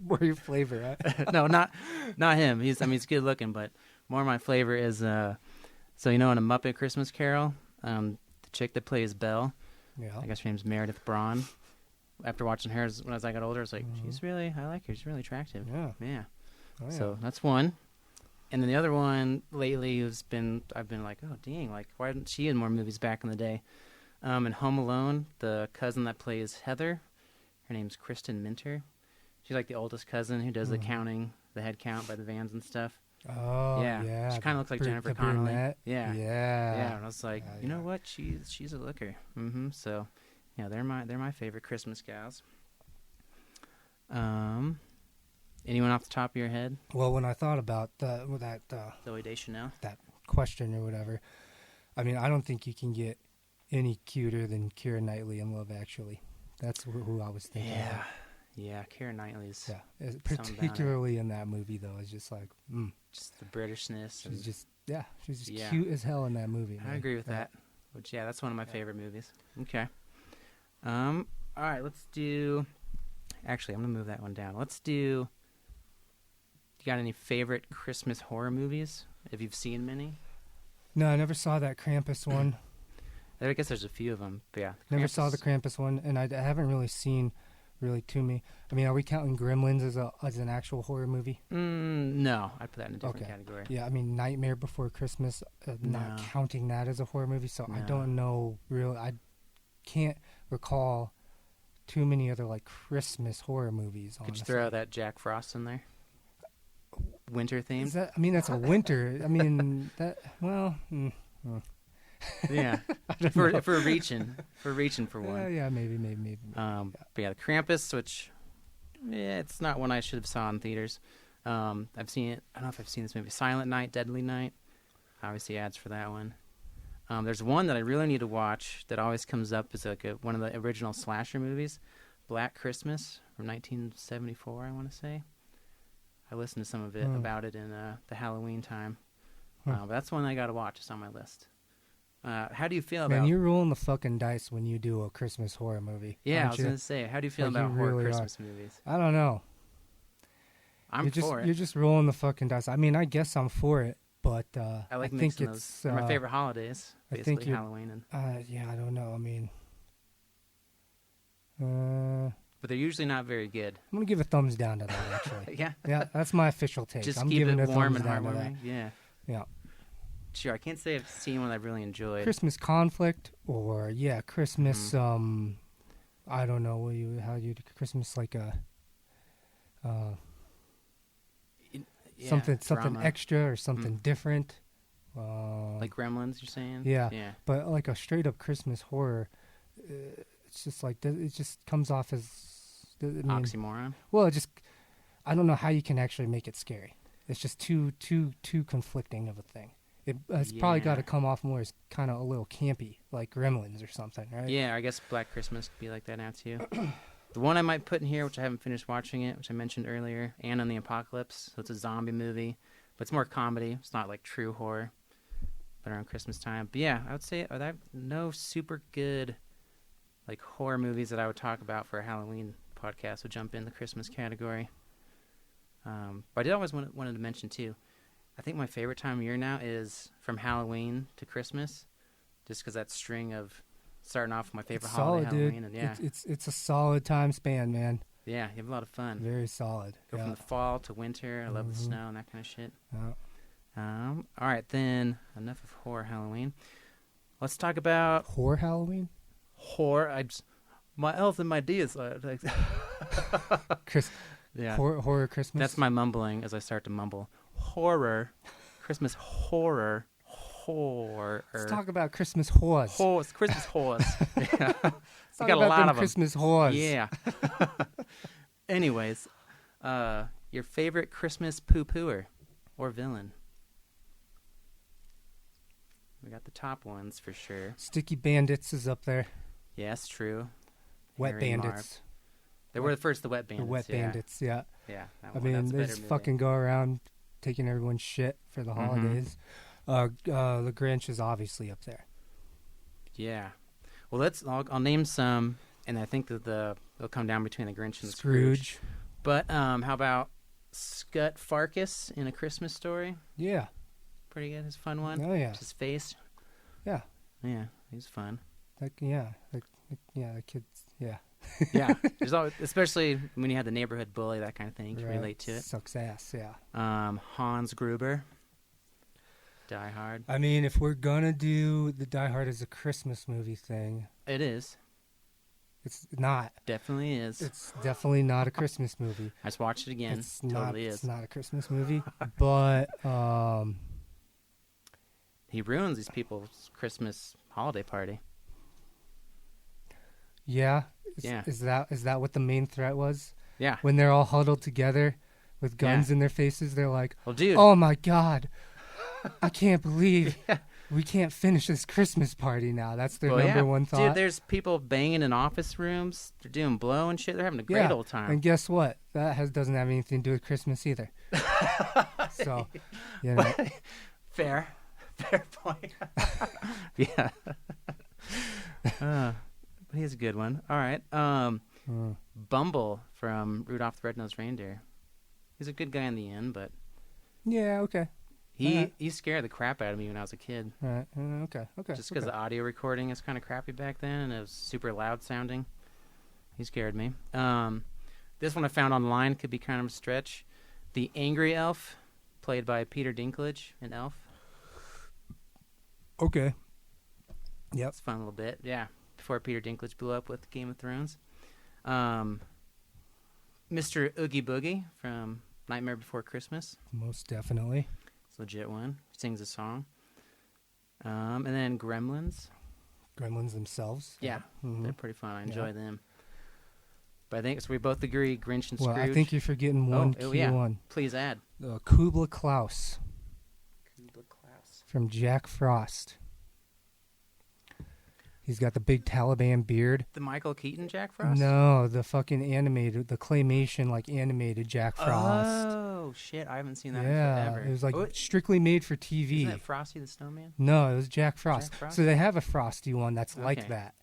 More your flavor, huh? No, not him. He's good looking, but more of my flavor is in A Muppet Christmas Carol, the chick that plays Belle, I guess her name's Meredith Braun. After watching her when I got older, I was like, I like her. She's really attractive. Yeah. Yeah. Oh, yeah. So that's one. And then the other one lately I've been like, oh dang, like why didn't she in more movies back in the day? In Home Alone, the cousin that plays Heather, her name's Kristen Minter. She's like the oldest cousin who does the counting, the head count by the vans and stuff. Oh, yeah. She kind of looks like Jennifer Connelly. Yeah. Yeah. And I was like, you know what? She's a looker. So, yeah, they're my favorite Christmas gals. Anyone off the top of your head? Well, when I thought about that Zooey Deschanel, that question or whatever, I mean, I don't think you can get any cuter than Keira Knightley in Love Actually. That's who I was thinking. Yeah. Of. Yeah, Keira Knightley's. Yeah, particularly in that movie though, it's just like, just the Britishness. She's just cute as hell in that movie. Man. I agree with that. Which that's one of my favorite movies. Okay. All right, let's do. Actually, I'm gonna move that one down. Let's do. You got any favorite Christmas horror movies? If you've seen many. No, I never saw that Krampus one. I guess there's a few of them, but yeah. Never saw the Krampus one, and I haven't really seen. Really, to me. I mean, are we counting Gremlins as an actual horror movie? No, I'd put that in a different category. Yeah, I mean, Nightmare Before Christmas, not counting that as a horror movie, so I don't know really. I can't recall too many other like Christmas horror movies. Could you throw that Jack Frost in there? Winter theme? That's a winter. I mean, that, well... Yeah, if we're reaching for one. Yeah, maybe. But yeah, the Krampus, which it's not one I should have saw in theaters. I've seen it. I don't know if I've seen this movie, Silent Night, Deadly Night. Obviously, ads for that one. There's one that I really need to watch that always comes up as like one of the original slasher movies, Black Christmas from 1974. I want to say. I listened to some of it about it in the Halloween time. But that's one I got to watch. It's on my list. How do you feel about... Man, you're rolling the fucking dice when you do a Christmas horror movie. Yeah, I was going to say, how do you feel about horror Christmas movies? I don't know. I'm for it. You're just rolling the fucking dice. I mean, I guess I'm for it, but I like mixing those. They're my favorite holidays, basically Halloween. Yeah, I don't know. I mean, But they're usually not very good. I'm gonna give a thumbs down to that. Actually, Yeah. yeah, that's my official take. Just I'm keep giving it a warm thumbs and down to that. heartwarming. Yeah. Yeah. Sure. I can't say I've seen one I've really enjoyed. Christmas conflict, or Christmas. I don't know how you do Christmas like a something drama. extra or something different. Like Gremlins, you're saying? Yeah. Yeah. But like a straight up Christmas horror, it's just like it just comes off as Oxymoron. Well, I don't know how you can actually make it scary. It's just too conflicting of a thing. It's probably got to come off more as kind of a little campy, like Gremlins or something, right? Yeah, I guess Black Christmas could be like that now too. The one I might put in here, which I haven't finished watching it, which I mentioned earlier, Anne and the Apocalypse. So it's a zombie movie, but it's more comedy. It's not like true horror, but around Christmas time. But yeah, I would say I have no super good like horror movies that I would talk about for a Halloween podcast would jump in the Christmas category. But I did always wanted to mention too, I think my favorite time of year now is from Halloween to Christmas, just because that string of starting off with my favorite holiday, Halloween, dude. and it's a solid time span, man. Yeah, you have a lot of fun. Very solid. Go from the fall to winter. I love the snow and that kind of shit. Yeah. All right, then enough of horror Halloween. Let's talk about horror Halloween. Horror. My elf and my D is like yeah. Horror Christmas. That's my mumbling as I start to mumble. Horror, Christmas horror. Let's talk about Christmas whores. Christmas whores. Yeah. Let's talk about them Christmas whores. Yeah. Anyways, your favorite Christmas poo-pooer or villain? We got the top ones for sure. Sticky Bandits is up there. Yes, true. Wet Harry Bandits. Marv. They were the first, the Wet Bandits. The Wet Bandits, yeah. Yeah. I mean, they just fucking go around taking everyone's shit for the holidays. The Grinch is obviously up there. Yeah. Well, I'll name some, and I think that they'll come down between the Grinch and the Scrooge. But how about Scut Farkus in A Christmas Story? Yeah. Pretty good. His fun one. Oh, yeah. His face. Yeah. Yeah, he's fun. The kids, yeah. Yeah. There's always, especially when you have the neighborhood bully, that kind of thing. You can relate to it. Sucks ass, yeah. Hans Gruber. Die Hard. I mean, if we're gonna do the Die Hard as a Christmas movie thing, it is. It's not. Definitely is. It's definitely not a Christmas movie. I just watched it again. It's not a Christmas movie, but he ruins these people's Christmas holiday party. Yeah. Yeah. Is that what the main threat was? Yeah. When they're all huddled together with guns in their faces, they're like, "Well, dude, oh my God, I can't believe we can't finish this Christmas party now." That's their number one thought. Dude, there's people banging in office rooms. They're doing blow and shit. They're having a great old time. And guess what? That doesn't have anything to do with Christmas either. So, you know. Fair point. Yeah. He's a good one. All right. Bumble from Rudolph the Red-Nosed Reindeer. He's a good guy in the end, but yeah, okay. He scared the crap out of me when I was a kid. Right. Okay. Just because the audio recording is kind of crappy back then, and it was super loud sounding. He scared me. This one I found online could be kind of a stretch. The Angry Elf, played by Peter Dinklage in Elf. Okay. Yep. It's fun a little bit. Yeah. Before Peter Dinklage blew up with Game of Thrones. Mr. Oogie Boogie from Nightmare Before Christmas. Most definitely. It's a legit one. He sings a song. And then Gremlins. Gremlins themselves. Yeah. They're pretty fun. I enjoy them. But I think, so we both agree, Grinch and Scrooge. Well, I think you're forgetting one key one. Please add. Kubla Klaus. Kubla Klaus. From Jack Frost. He's got the big Taliban beard. The Michael Keaton Jack Frost? No, the fucking animated, the claymation, like animated Jack Frost. Oh, shit. I haven't seen that in forever. It was like strictly made for TV. Isn't that Frosty the Snowman? No, it was Jack Frost. So they have a Frosty one that's like that.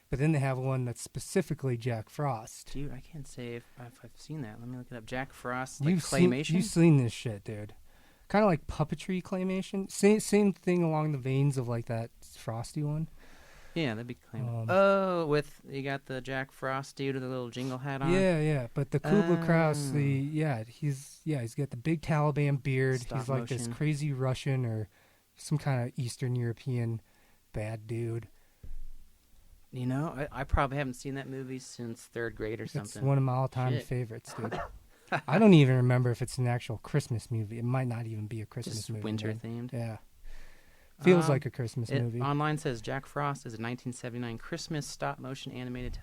But then they have one that's specifically Jack Frost. Dude, I can't say if I've seen that. Let me look it up. Jack Frost, claymation? You've seen this shit, dude. Kind of like puppetry claymation. Same thing along the veins of like that Frosty one. Yeah, that'd be clean. Um, With you got the Jack Frost dude with the little jingle hat on. Yeah. But the Kubla Kraus, Oh. he's got the big Taliban beard. Stop He's like this motion. crazy Russian or some kind of Eastern European bad dude. You know, I probably haven't seen that movie since third grade or It's something. one of my all-time Shit. favorites, dude. I don't even remember if it's an actual Christmas movie. It might not even be a Christmas Just movie. winter man. themed. Yeah. Feels Um, like a Christmas It movie. online says Jack Frost is a 1979 Christmas stop motion animated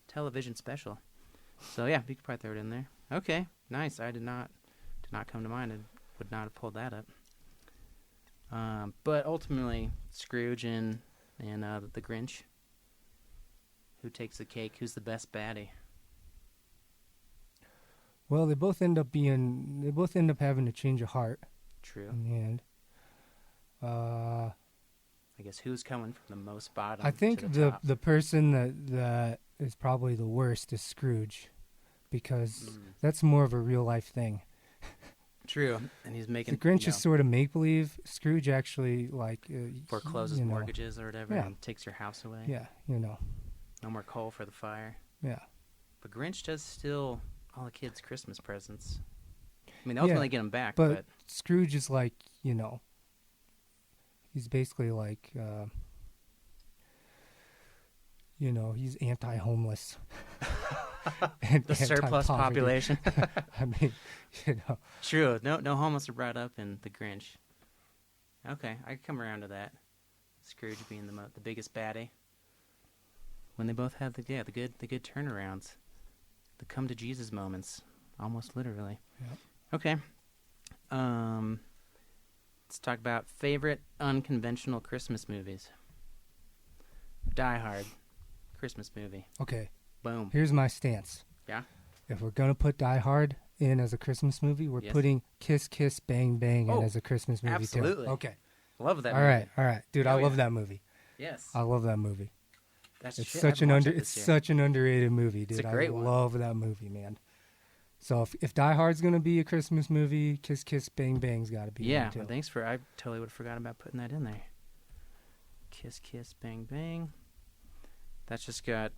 television special. So yeah, we could probably throw it in there. Okay, nice. I did not come to mind. I would not have pulled that up. But ultimately, Scrooge and the Grinch. Who takes the cake? Who's the best baddie? Well, they both end up having a change of heart True. in the end. I guess who's coming from the most bottom? I think to the top? the person that is probably the worst is Scrooge, because that's more of a real life thing. True, and he's making The Grinch is sort of make believe. Scrooge actually forecloses mortgages or whatever, Yeah. and takes your house away. Yeah, No more coal for the fire. yeah. But Grinch does steal all the kids' Christmas presents. I mean, they ultimately get them back, But Scrooge is like, he's basically like, he's anti-homeless. the surplus anti-poverty. population. I mean, True. No homeless are brought up in the Grinch. Okay, I could come around to that. Scrooge being the biggest baddie. When they both have the good turnarounds, the come to Jesus moments, almost literally. Yep. Okay. Let's talk about favorite unconventional Christmas movies. Die Hard, Christmas movie. Okay, Boom. here's my stance. Yeah. If we're going to put Die Hard in as a Christmas movie, we're Yes. putting Kiss Kiss Bang Bang in as a Christmas movie absolutely. too. Okay. Love that All movie. right. Dude, Hell I love yeah. that movie. Yes. I love that movie. That's It's shit. such I an haven't watched under it it's this year. such an underrated movie, dude. It's a great I one. love that movie, man. So if Die Hard's gonna be a Christmas movie, Kiss Kiss Bang Bang's got to be. Yeah, one too. well, thanks for. I totally would have forgotten about putting that in there. Kiss, kiss, bang, bang. That's just got.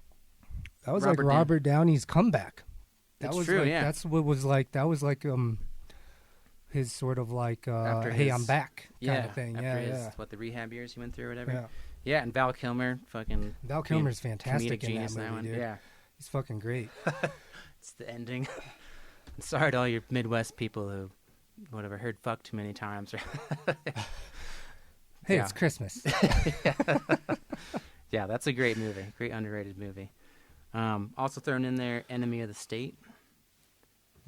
That was Robert like Robert Downey's comeback. That It's was true, like, yeah. That's what was like. That was like his sort of like After hey, his- I'm back kind Yeah, of thing. after Yeah, his, the rehab years he went through or whatever. yeah. Yeah, and Val Kilmer, fucking. Val Kilmer's comedic fantastic in genius that in movie, one. dude. Yeah, He's fucking great. it's the ending. Sorry to all your Midwest people who, whatever, heard "fuck" too many times. Hey, Yeah. it's Christmas. Yeah, that's a great movie. Great underrated movie. Also thrown in there, Enemy of the State.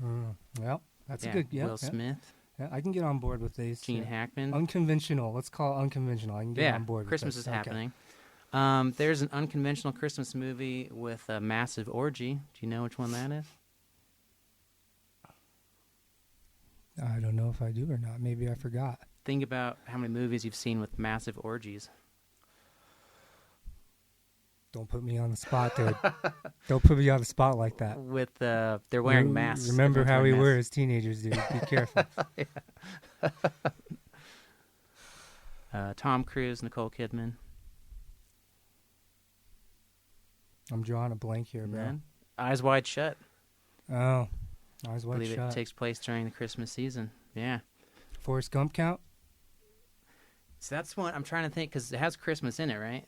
Well, that's Yeah, a good. Yeah, Will Smith, yeah, I can get on board with these. Gene yeah. Hackman. Unconventional. Let's call it unconventional. I can get Yeah, on board. Christmas with is this. Okay. happening. There's an unconventional Christmas movie with a massive orgy. Do you know which one that is? I don't know if I do or not. Maybe I forgot. Think about how many movies you've seen with massive orgies. Don't put me on the spot, dude. Don't put me on the spot like that. With they're wearing masks. Remember Everyone's how we wearing were masks. as teenagers, dude. Be careful. Tom Cruise, Nicole Kidman. I'm drawing a blank here, And bro. then Eyes Wide Shut. Oh, I was I wide believe shut. it takes place during the Christmas season. Yeah. Forrest Gump count? So that's one I'm trying to think because it has Christmas in it, right?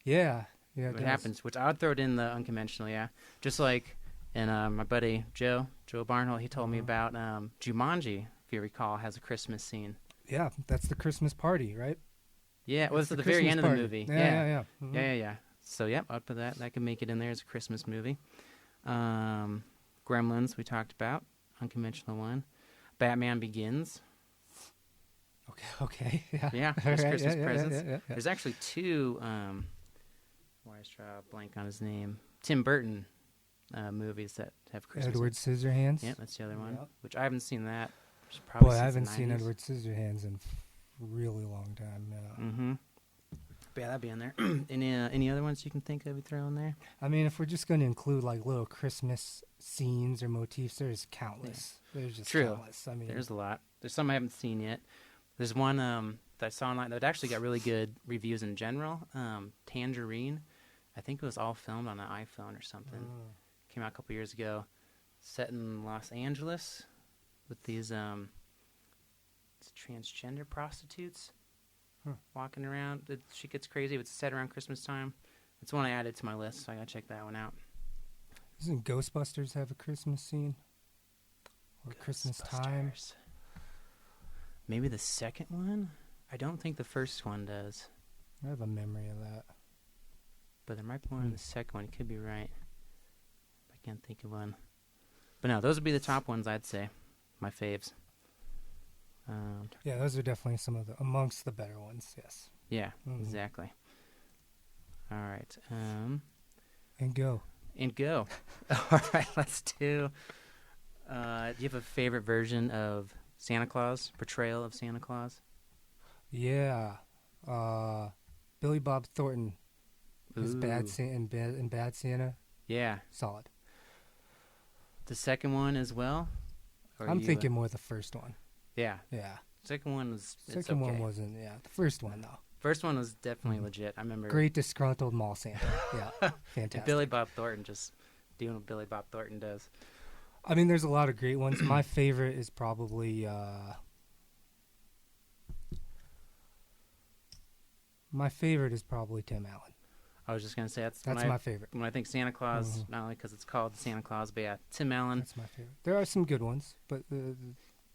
Yeah. Yeah. What happens? Which I would throw it in the unconventional, yeah. Just like, and my buddy Joe Barnholt, he told me about Jumanji, if you recall, has a Christmas scene. Yeah, that's the Christmas party, right? Yeah, it was It's at the the very Christmas end party. of the movie. Yeah. Mhm. Yeah. So, yep, I'd put that. That can make it in there as a Christmas movie. Gremlins, we talked about. Unconventional one. Batman Begins. Okay. Yeah. Yeah, All there's right, Christmas yeah, presents. yeah. There's actually two, why is I draw a blank on his name? Tim Burton movies that have Christmas. Edward Scissorhands. Yeah, that's the other one, Yep. which I haven't seen that. Which is probably Boy, I since the haven't seen 90s. Edward Scissorhands in a really long time. Yeah. Mm-hmm. But yeah, that'd be in there. Any other ones you can think of we throw in there? I mean, if we're just going to include like little Christmas scenes or motifs, there's countless. There's just True. countless. I mean, There's a lot. There's some I haven't seen yet. There's one that I saw online that actually got really good reviews in general. Tangerine, I think it was all filmed on an iPhone or something. Came out a couple years ago. Set in Los Angeles with these transgender prostitutes walking around. She gets crazy. It's set around Christmas time. It's one I added to my list, so I gotta check that one out. Doesn't Ghostbusters have a Christmas scene? Or Christmas time? Maybe the second one? I don't think the first one does. I have a memory of that. But there might be one in the second one. You could be right. I can't think of one. But no, those would be the top ones, I'd say. My faves. Yeah, those are definitely amongst the better ones, yes. Yeah, exactly. All right. And go. All right, let's do... do you have a favorite version of Santa Claus? Portrayal of Santa Claus? Yeah. Billy Bob Thornton. His Ooh. Bad Santa. Yeah. Solid. The second one as well? I'm thinking more the first one. Yeah. Yeah. Second one was... Second one wasn't, yeah. The first one, though. First one was definitely legit. I remember... Great disgruntled mall Santa. Yeah. Fantastic. And Billy Bob Thornton just doing what Billy Bob Thornton does. I mean, there's a lot of great ones. My favorite is probably... Tim Allen. I was just going to say that's my favorite. When I think Santa Claus, not only because it's called Santa Claus, but yeah, Tim Allen. That's my favorite. There are some good ones, but...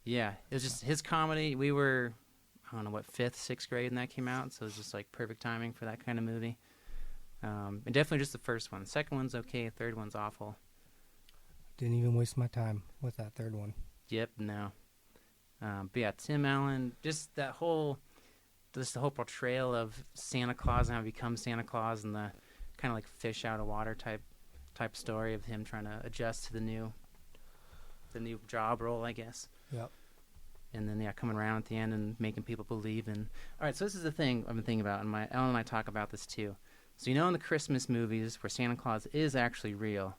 yeah, it was just his comedy. We were, I don't know, what, 5th, 6th grade when that came out, so it was just like perfect timing for that kind of movie. And definitely just the first one. Second one's okay, third one's awful. Didn't even waste my time with that third one. Yep, no. But yeah, Tim Allen, just the whole portrayal of Santa Claus and how he becomes Santa Claus and the kind of like fish out of water type story of him trying to adjust to the new job role, I guess. Yep. And then coming around at the end and making people believe in. All right, so this is the thing I've been thinking about, and Ellen and I talk about this too. So in the Christmas movies where Santa Claus is actually real,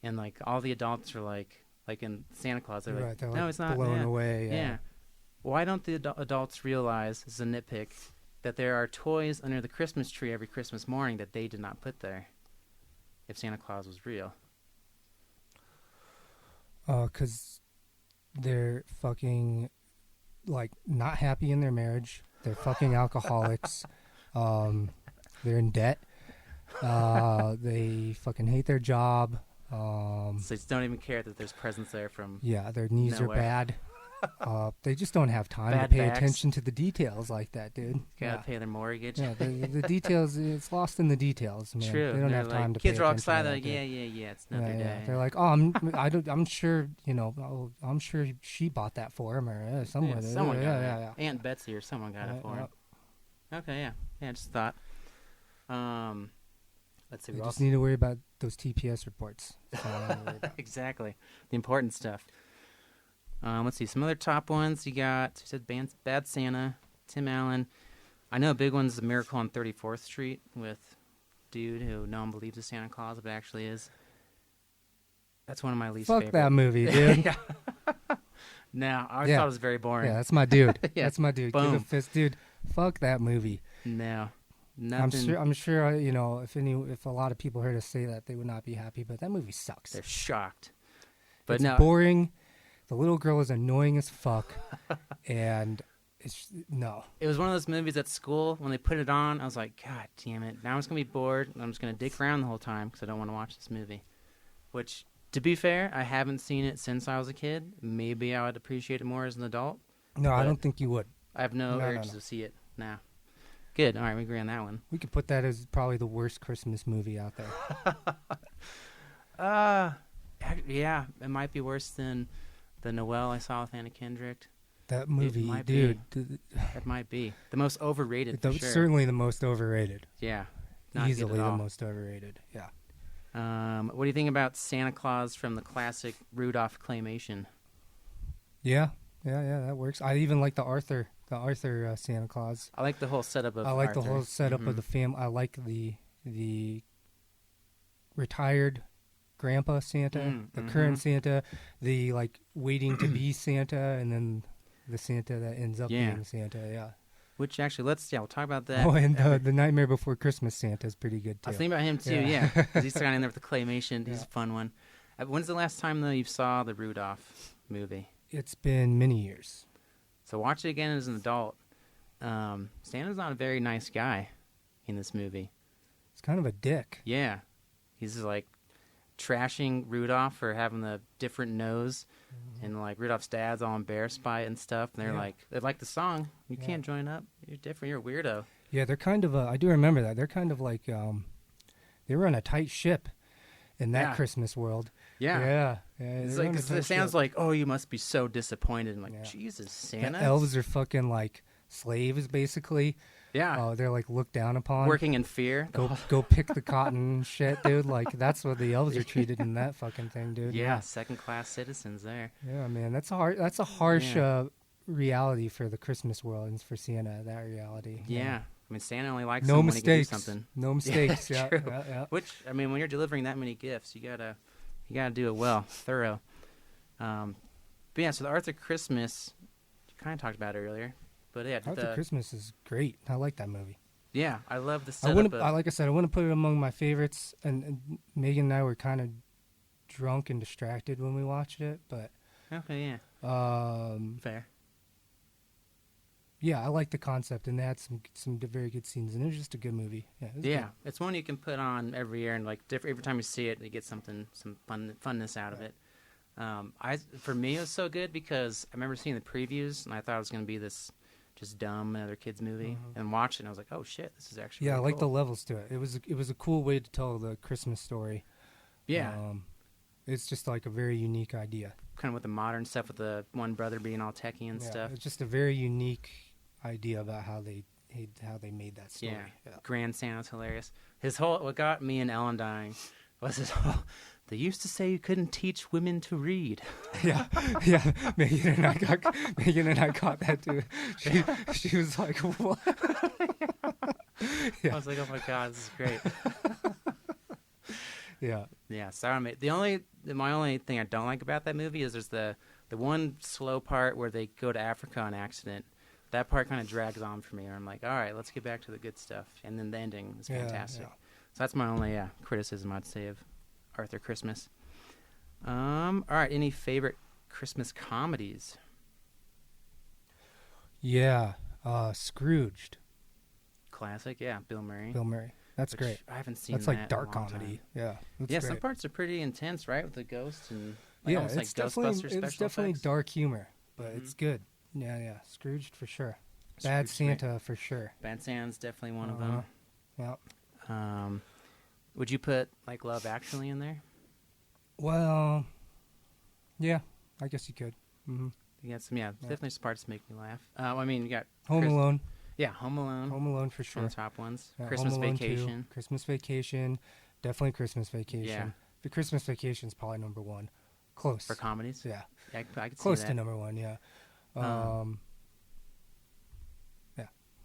and like all the adults are like in Santa Claus, they're like, no, it's not. Blown away. Yeah. Why don't the adults realize, this is a nitpick, that there are toys under the Christmas tree every Christmas morning that they did not put there if Santa Claus was real? 'Cause they're fucking, like, not happy in their marriage. They're fucking alcoholics. They're in debt. They fucking hate their job. So they just don't even care that there's presents there from yeah, their knees nowhere. are bad. They just don't have time Bad to pay backs. attention to the details like that, dude. Gotta pay their mortgage. Yeah, the details, it's lost in the details, man. True. They don't They're have time like, to pay kids are all attention to excited. that, Like, dude. yeah, it's another day. They're like, I'm sure, I'm sure she bought that for him or somewhere. Yeah, someone got it. Yeah. Aunt Betsy or someone got it for him. Okay, yeah, just thought. Let's see. You just need to worry about those TPS reports. Exactly, the important stuff. Let's see some other top ones. You said Bad Santa, Tim Allen. I know a big one's The Miracle on 34th Street with dude who no one believes is Santa Claus, but actually is. That's one of my least favorite. Fuck that movie, dude. No, I thought it was very boring. Yeah, that's my dude. Yeah, that's my dude. boom. Give a fist, dude. Fuck that movie. No, nothing. I'm sure. If a lot of people heard us say that, they would not be happy. But that movie sucks. They're shocked. But it's no, boring. The little girl is annoying as fuck, and no. It was one of those movies at school when they put it on. I was like, God damn it! Now I'm just gonna be bored. And I'm just gonna dick around the whole time because I don't want to watch this movie. Which, to be fair, I haven't seen it since I was a kid. Maybe I would appreciate it more as an adult. No, I don't think you would. I have no urge to see it now. Good. All right, we agree on that one. We could put that as probably the worst Christmas movie out there. Yeah, it might be worse than the Noel I saw with Anna Kendrick. That movie, dude. That might be the most overrated. For sure. Certainly the most overrated. Yeah, easily the most overrated. Yeah. What do you think about Santa Claus from the classic Rudolph claymation? Yeah, that works. I even like the Arthur Santa Claus. I like the whole setup of. I like the whole setup of the family. I like the retired grandpa Santa, the current Santa, the like waiting to be Santa, and then the Santa that ends up being Santa. Yeah. Which actually, we'll talk about that. Oh, and the Nightmare Before Christmas Santa is pretty good too. I was thinking about him too, yeah, because he's kind of in there with the claymation. He's a fun one. When's the last time though you saw the Rudolph movie? It's been many years. So watch it again as an adult. Santa's not a very nice guy in this movie. It's kind of a dick. Yeah, he's like trashing Rudolph for having the different nose, and like Rudolph's dad's all embarrassed by it and stuff. And they like the song. You can't join up. You're different. You're a weirdo. Yeah, they're kind of. I do remember that. They're kind of like they were on a tight ship in that Christmas world. Yeah. It's like it sounds like, oh, you must be so disappointed. I'm like, Jesus, Santa. The elves are fucking like slaves, basically. Yeah. They're like looked down upon. Working in fear. Go pick the cotton and shit, dude. Like that's what the elves are treated in that fucking thing, dude. Yeah, second-class citizens there. Yeah, man, that's a harsh reality for the Christmas world and for Santa. That reality. Yeah. I mean, Santa only likes no when mistakes. he can do something. No mistakes. Yeah, yeah, true. Yeah. Which, I mean, when you're delivering that many gifts, you gotta do it well, thorough. But yeah, so the Arthur Christmas, you kind of talked about it earlier. But yeah, Arthur Christmas is great. I like that movie. Yeah, I love the setup. Like I said, I wouldn't put it among my favorites. And Megan and I were kind of drunk and distracted when we watched it, but okay, yeah, fair. Yeah, I like the concept, and they had some very good scenes, and it was just a good movie. Yeah, it's one you can put on every year, and like every time you see it, you get some funness out of it. For me, it was so good because I remember seeing the previews, and I thought it was going to be this just dumb another kids movie, and watched it, and I was like, oh shit, this is actually really I like cool. the levels to it. It was a cool way to tell the Christmas story. Yeah, it's just like a very unique idea. Kind of with the modern stuff, with the one brother being all techie and stuff. It's just a very unique idea about how they made that story. Yeah. Grand Santa's hilarious. What got me and Ellen dying was his whole. They used to say you couldn't teach women to read. Yeah. Megan and I got that too. She was like, what? I was like, oh my god, this is great. Yeah. Sorry, mate. My only thing I don't like about that movie is there's the one slow part where they go to Africa on accident. That part kind of drags on for me. Where I'm like, all right, let's get back to the good stuff, and then the ending is fantastic. Yeah. So that's my only criticism I'd say of Arthur Christmas. All right, any favorite Christmas comedies? Yeah, Scrooged. Classic, yeah, Bill Murray. That's great. I haven't seen that's that like dark comedy. Time. Yeah, great. Some parts are pretty intense, right, with the ghosts and almost like Ghostbusters special it's definitely effects. Dark humor, but it's good. Yeah, Scrooged for sure. Bad Santa for sure. Bad Santa's definitely one of them. Yeah. Would you put like Love Actually in there? Well, yeah, I guess you could. Mm-hmm. You got some, definitely some parts that make me laugh. I mean, you got Home Alone. Yeah, Home Alone. Home Alone for sure. One of the top ones. Yeah, Christmas Vacation. 2, Christmas Vacation. Definitely Christmas Vacation. Yeah. The Christmas Vacation is probably number one. Close. For comedies? Yeah. I could see that. Close to number one, yeah. Yeah.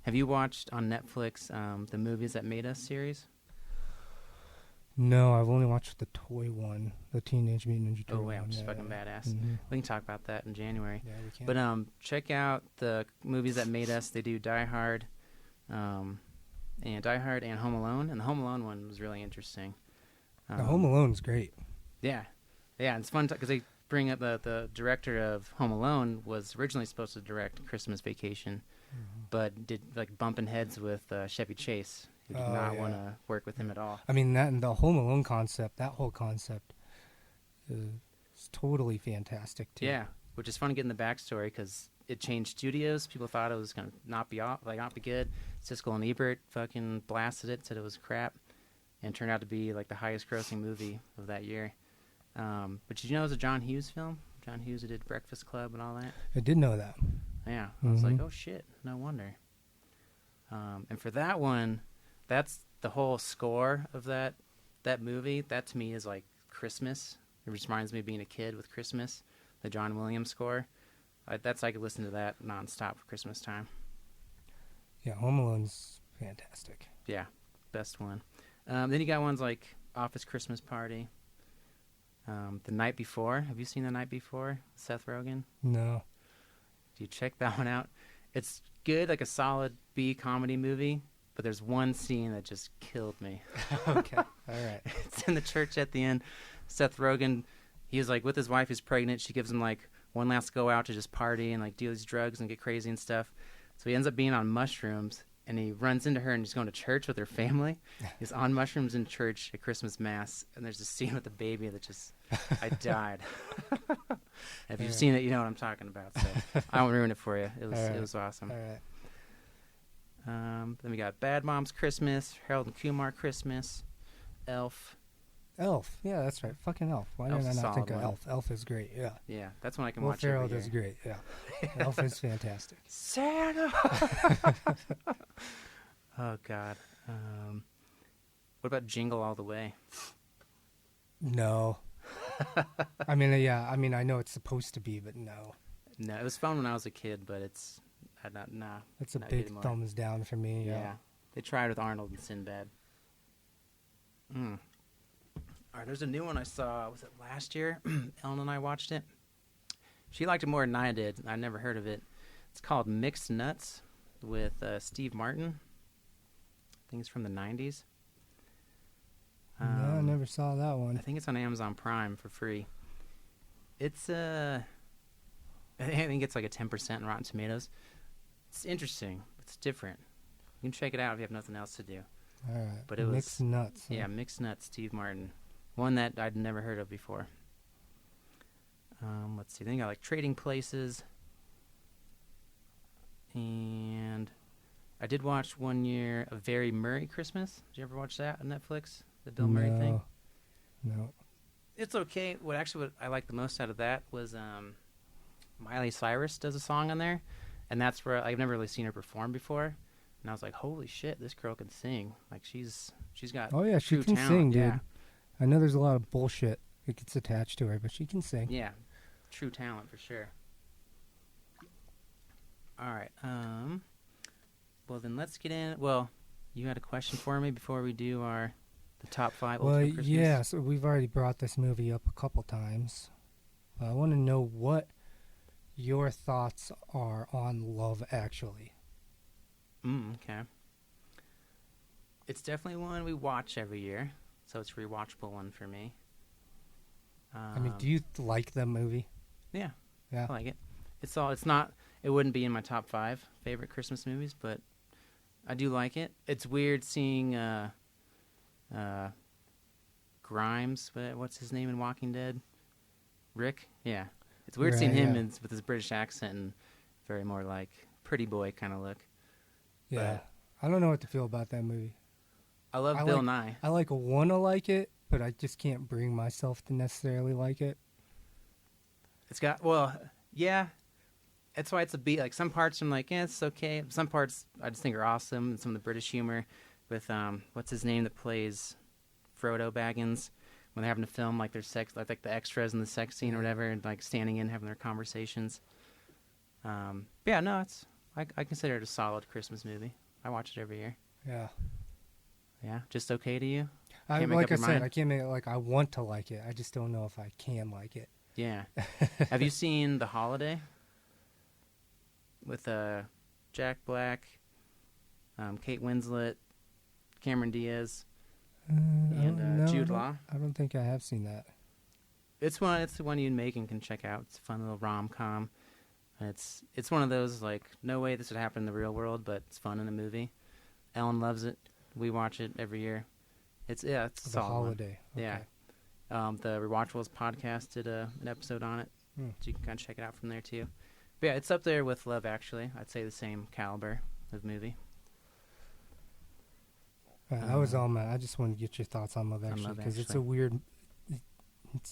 Have you watched on Netflix the Movies That Made Us series? No, I've only watched the toy one, the Teenage Mutant Ninja Turtle. Oh, yeah, which is fucking badass. Mm-hmm. We can talk about that in January. Yeah, we can. But check out the Movies That Made Us. They do Die Hard, and Home Alone. And the Home Alone one was really interesting. The Home Alone's great. Yeah. Yeah, and it's fun because they bring up the director of Home Alone was originally supposed to direct Christmas Vacation, but did like bumping heads with Chevy Chase, who did not want to work with him at all. I mean, that and the Home Alone concept, that whole concept is totally fantastic too. Yeah, which is fun to get in the backstory because it changed studios. People thought it was gonna not be good. Siskel and Ebert fucking blasted it, said it was crap, and it turned out to be like the highest grossing movie of that year. But did you know it was a John Hughes film? John Hughes who did Breakfast Club and all that. I did know that. Yeah, I was like, oh shit, no wonder. And for that one, that's the whole score of that movie. That to me is like Christmas. It just reminds me of being a kid with Christmas. The John Williams score. I could listen to that nonstop for Christmas time. Yeah, Home Alone's fantastic. Yeah, best one. Then you got ones like Office Christmas Party. The Night Before. Have you seen The Night Before? Seth Rogen? No. Do you check that one out? It's good, like a solid B comedy movie, but there's one scene that just killed me. Okay, all right. It's in the church at the end. Seth Rogen, he was like with his wife who's pregnant. She gives him like one last go out to just party and like do these drugs and get crazy and stuff. So he ends up being on mushrooms, and he runs into her, and he's going to church with her family. He's on mushrooms in church at Christmas Mass, and there's a scene with the baby that just, I died. If you've seen it, you know what I'm talking about. So I won't ruin it for you. It was awesome. All right. Then we got Bad Moms Christmas, Harold and Kumar Christmas, Elf. Elf. Yeah, that's right. Fucking Elf. Why Elf's did I a not think solid of one. Elf? Elf is great. Yeah. Yeah, that's one I can Will watch Ferrell every does year. great. Yeah. Elf is fantastic. Santa. Oh God. What about Jingle All the Way? No. I mean, yeah. I mean, I know it's supposed to be, but no. No, it was fun when I was a kid, but it's nah. It's a not big anymore. thumbs down for me. Yeah. They tried with Arnold and Sinbad. All right, there's a new one I saw. Was it last year? Ellen and I watched it. She liked it more than I did. I never heard of it. It's called Mixed Nuts with Steve Martin. I think it's from the 90s. No, I never saw that one. I think it's on Amazon Prime for free. It's I think it's like a 10% in Rotten Tomatoes. It's interesting. It's different. You can check it out if you have nothing else to do. All right. But it was Mixed Nuts. Huh? Yeah, Mixed Nuts, Steve Martin. One that I'd never heard of before. Let's see. Then you got like Trading Places. And I did watch one year A Very Murray Christmas. Did you ever watch that on Netflix? The Bill Murray thing? No. It's okay. What I liked the most out of that was Miley Cyrus does a song on there. And that's where I've never really seen her perform before. And I was like, holy shit, this girl can sing. Like, she's got Oh, yeah, she true can talent. sing, dude. Yeah. I know there's a lot of bullshit that gets attached to her, but she can sing. Yeah, true talent for sure. All right. Well, then let's get in. Well, you had a question for me before we do the top 5 Well, Ultimate Christmas? yeah, so we've already brought this movie up a couple times. I want to know what your thoughts are on Love Actually. Okay. It's definitely one we watch every year, so it's a rewatchable one for me. I mean, do you like the movie? Yeah. Yeah. I like it. It's not. It wouldn't be in my top 5 favorite Christmas movies, but I do like it. It's weird seeing Grimes. What's his name in Walking Dead? Rick. Yeah. It's weird seeing him with his British accent and very more like pretty boy kind of look. Yeah. But I don't know what to feel about that movie. I love Bill Nye. I want to like it, but I just can't bring myself to necessarily like it. It's got yeah. That's why it's a B. Like some parts I'm like, yeah, it's okay. Some parts I just think are awesome. And some of the British humor with what's his name that plays Frodo Baggins when they're having to film like their sex, like the extras in the sex scene or whatever, and like standing in having their conversations. Yeah, no, I consider it a solid Christmas movie. I watch it every year. Yeah. Yeah, just okay to you? Like I said, I can't make it like I want to like it. I just don't know if I can like it. Yeah. Have you seen The Holiday with Jack Black, Kate Winslet, Cameron Diaz, and Jude Law? I don't think I have seen that. It's the one you and Megan can check out. It's a fun little rom-com. And it's one of those like no way this would happen in the real world, but it's fun in the movie. Ellen loves it. We watch it every year. It's a The solid Holiday. one. Okay. Yeah. The Rewatchables podcast did an episode on it, so you can kind of check it out from there too. But yeah, it's up there with Love Actually. I'd say the same caliber of movie. That was all, man. I just wanted to get your thoughts on Love Actually because it's a weird.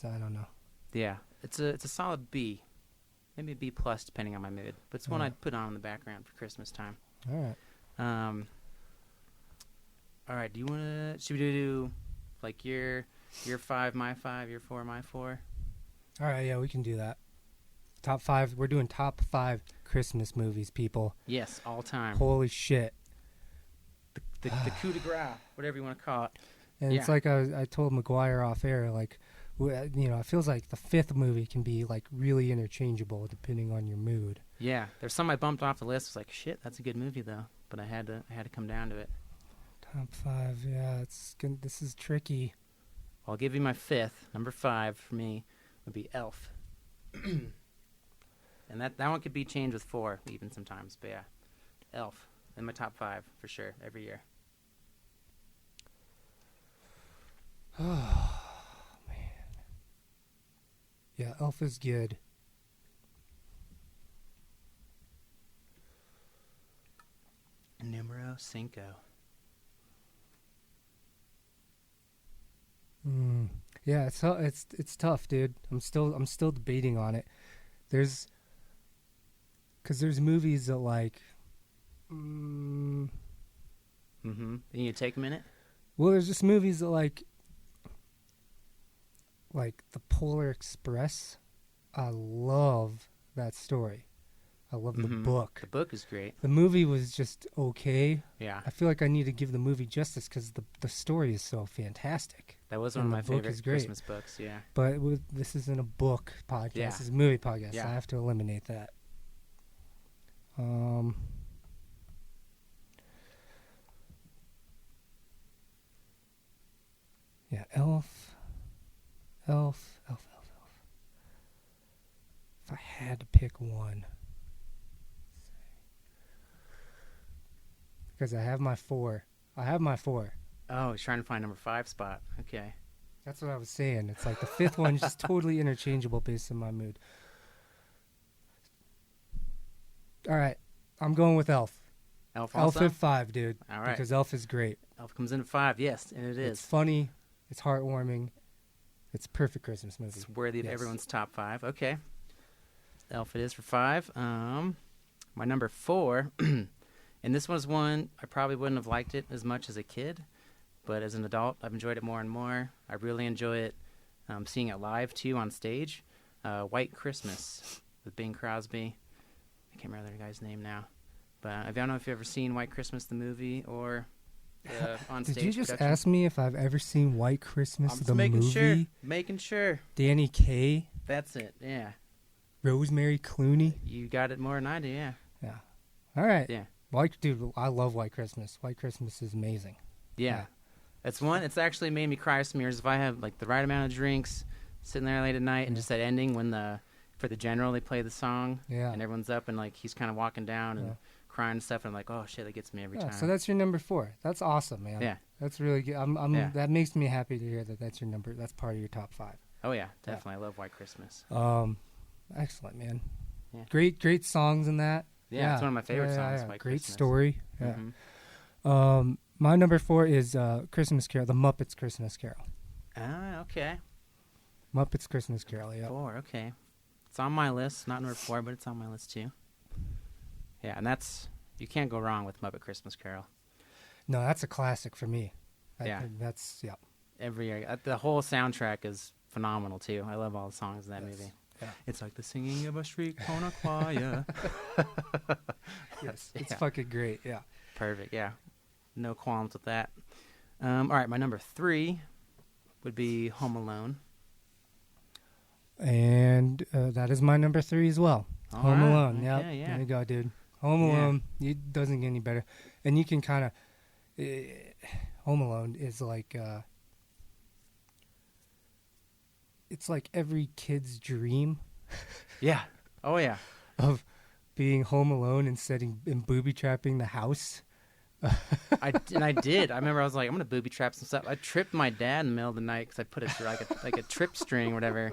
I don't know. Yeah, it's a solid B, maybe a B plus depending on my mood. But it's one I'd put on in the background for Christmas time. All right. All right. Should we do like your 5, my 5, your 4, my 4? All right. Yeah, we can do that. Top 5. We're doing top 5 Christmas movies, people. Yes, all time. Holy shit. The coup de grace, whatever you want to call it. And it's like I told McGuire off air, like, it feels like the 5th movie can be like really interchangeable depending on your mood. Yeah, there's some I bumped off the list. I was like, shit, that's a good movie though. But I had to come down to it. Top 5, yeah, this is tricky. I'll give you my fifth. Number 5 for me would be Elf. And that one could be changed with 4 even sometimes. But yeah, Elf in my top 5 for sure every year. Oh, man. Yeah, Elf is good. Numero 5. Yeah, it's tough, dude. I'm still debating on it. There's movies that like. You need to take a minute. Well, there's just movies that like The Polar Express. I love that story. I love the book. The book is great. The movie was just okay. Yeah. I feel like I need to give the movie justice because the story is so fantastic. That was one of my favorite Christmas books, yeah. But this isn't a book podcast. Yeah. This is a movie podcast. Yeah. So I have to eliminate that. Yeah, Elf. If I had to pick one. Because I have my 4. Oh, he's trying to find number 5 spot. Okay. That's what I was saying. It's like the 5th one is just totally interchangeable based on my mood. All right. I'm going with Elf. Elf also? Elf at 5, dude. All right. Because Elf is great. Elf comes in at 5, yes, and it is. It's funny. It's heartwarming. It's a perfect Christmas movie. It's worthy of everyone's top 5. Okay. Elf it is for 5. My number 4, and this was one I probably wouldn't have liked it as much as a kid, but as an adult, I've enjoyed it more and more. I really enjoy it seeing it live, too, on stage. White Christmas with Bing Crosby. I can't remember the guy's name now. But I don't know if you've ever seen White Christmas, the movie, or on stage Did you just production. ask me if I've ever seen White Christmas, the movie? Making sure. Danny Kaye, That's it, yeah. Rosemary Clooney. You got it more than I do, yeah. Yeah. All right. Yeah. Dude, I love White Christmas. White Christmas is amazing. Yeah. It's actually made me cry some years. If I have like the right amount of drinks, sitting there late at night, and just that ending when for the general they play the song, and everyone's up and like he's kind of walking down and crying and stuff, and I'm like, oh shit, that gets me every time. So that's your number 4. That's awesome, man. Yeah. That's really good. That makes me happy to hear that that's your number. That's part of your top 5. Oh yeah, definitely. I love White Christmas. Excellent, man. Yeah. Great songs in that. Yeah, it's one of my favorite songs. Yeah. White Great Christmas. story. Yeah. My number 4 is Christmas Carol, the Muppets Christmas Carol. Ah, okay. Muppets Christmas Carol, yeah. 4, okay. It's on my list. Not number 4, but it's on my list too. Yeah, and you can't go wrong with Muppet Christmas Carol. No, that's a classic for me. That's every year. The whole soundtrack is phenomenal too. I love all the songs in that movie. Yeah. It's like the singing of a street corner choir. Yes, it's fucking great. Yeah. Perfect. Yeah. No qualms with that. All right, my number 3 would be Home Alone. And that is my number 3 as well. Home Alone. Okay, yeah. There you go, dude. Home Alone. It doesn't get any better. And you can kind of... Home Alone is like... it's like every kid's dream. Yeah. Oh, yeah. Of being home alone and booby trapping the house. I did. I remember I was like, I'm gonna booby trap some stuff. I tripped my dad in the middle of the night because I put a trip string or whatever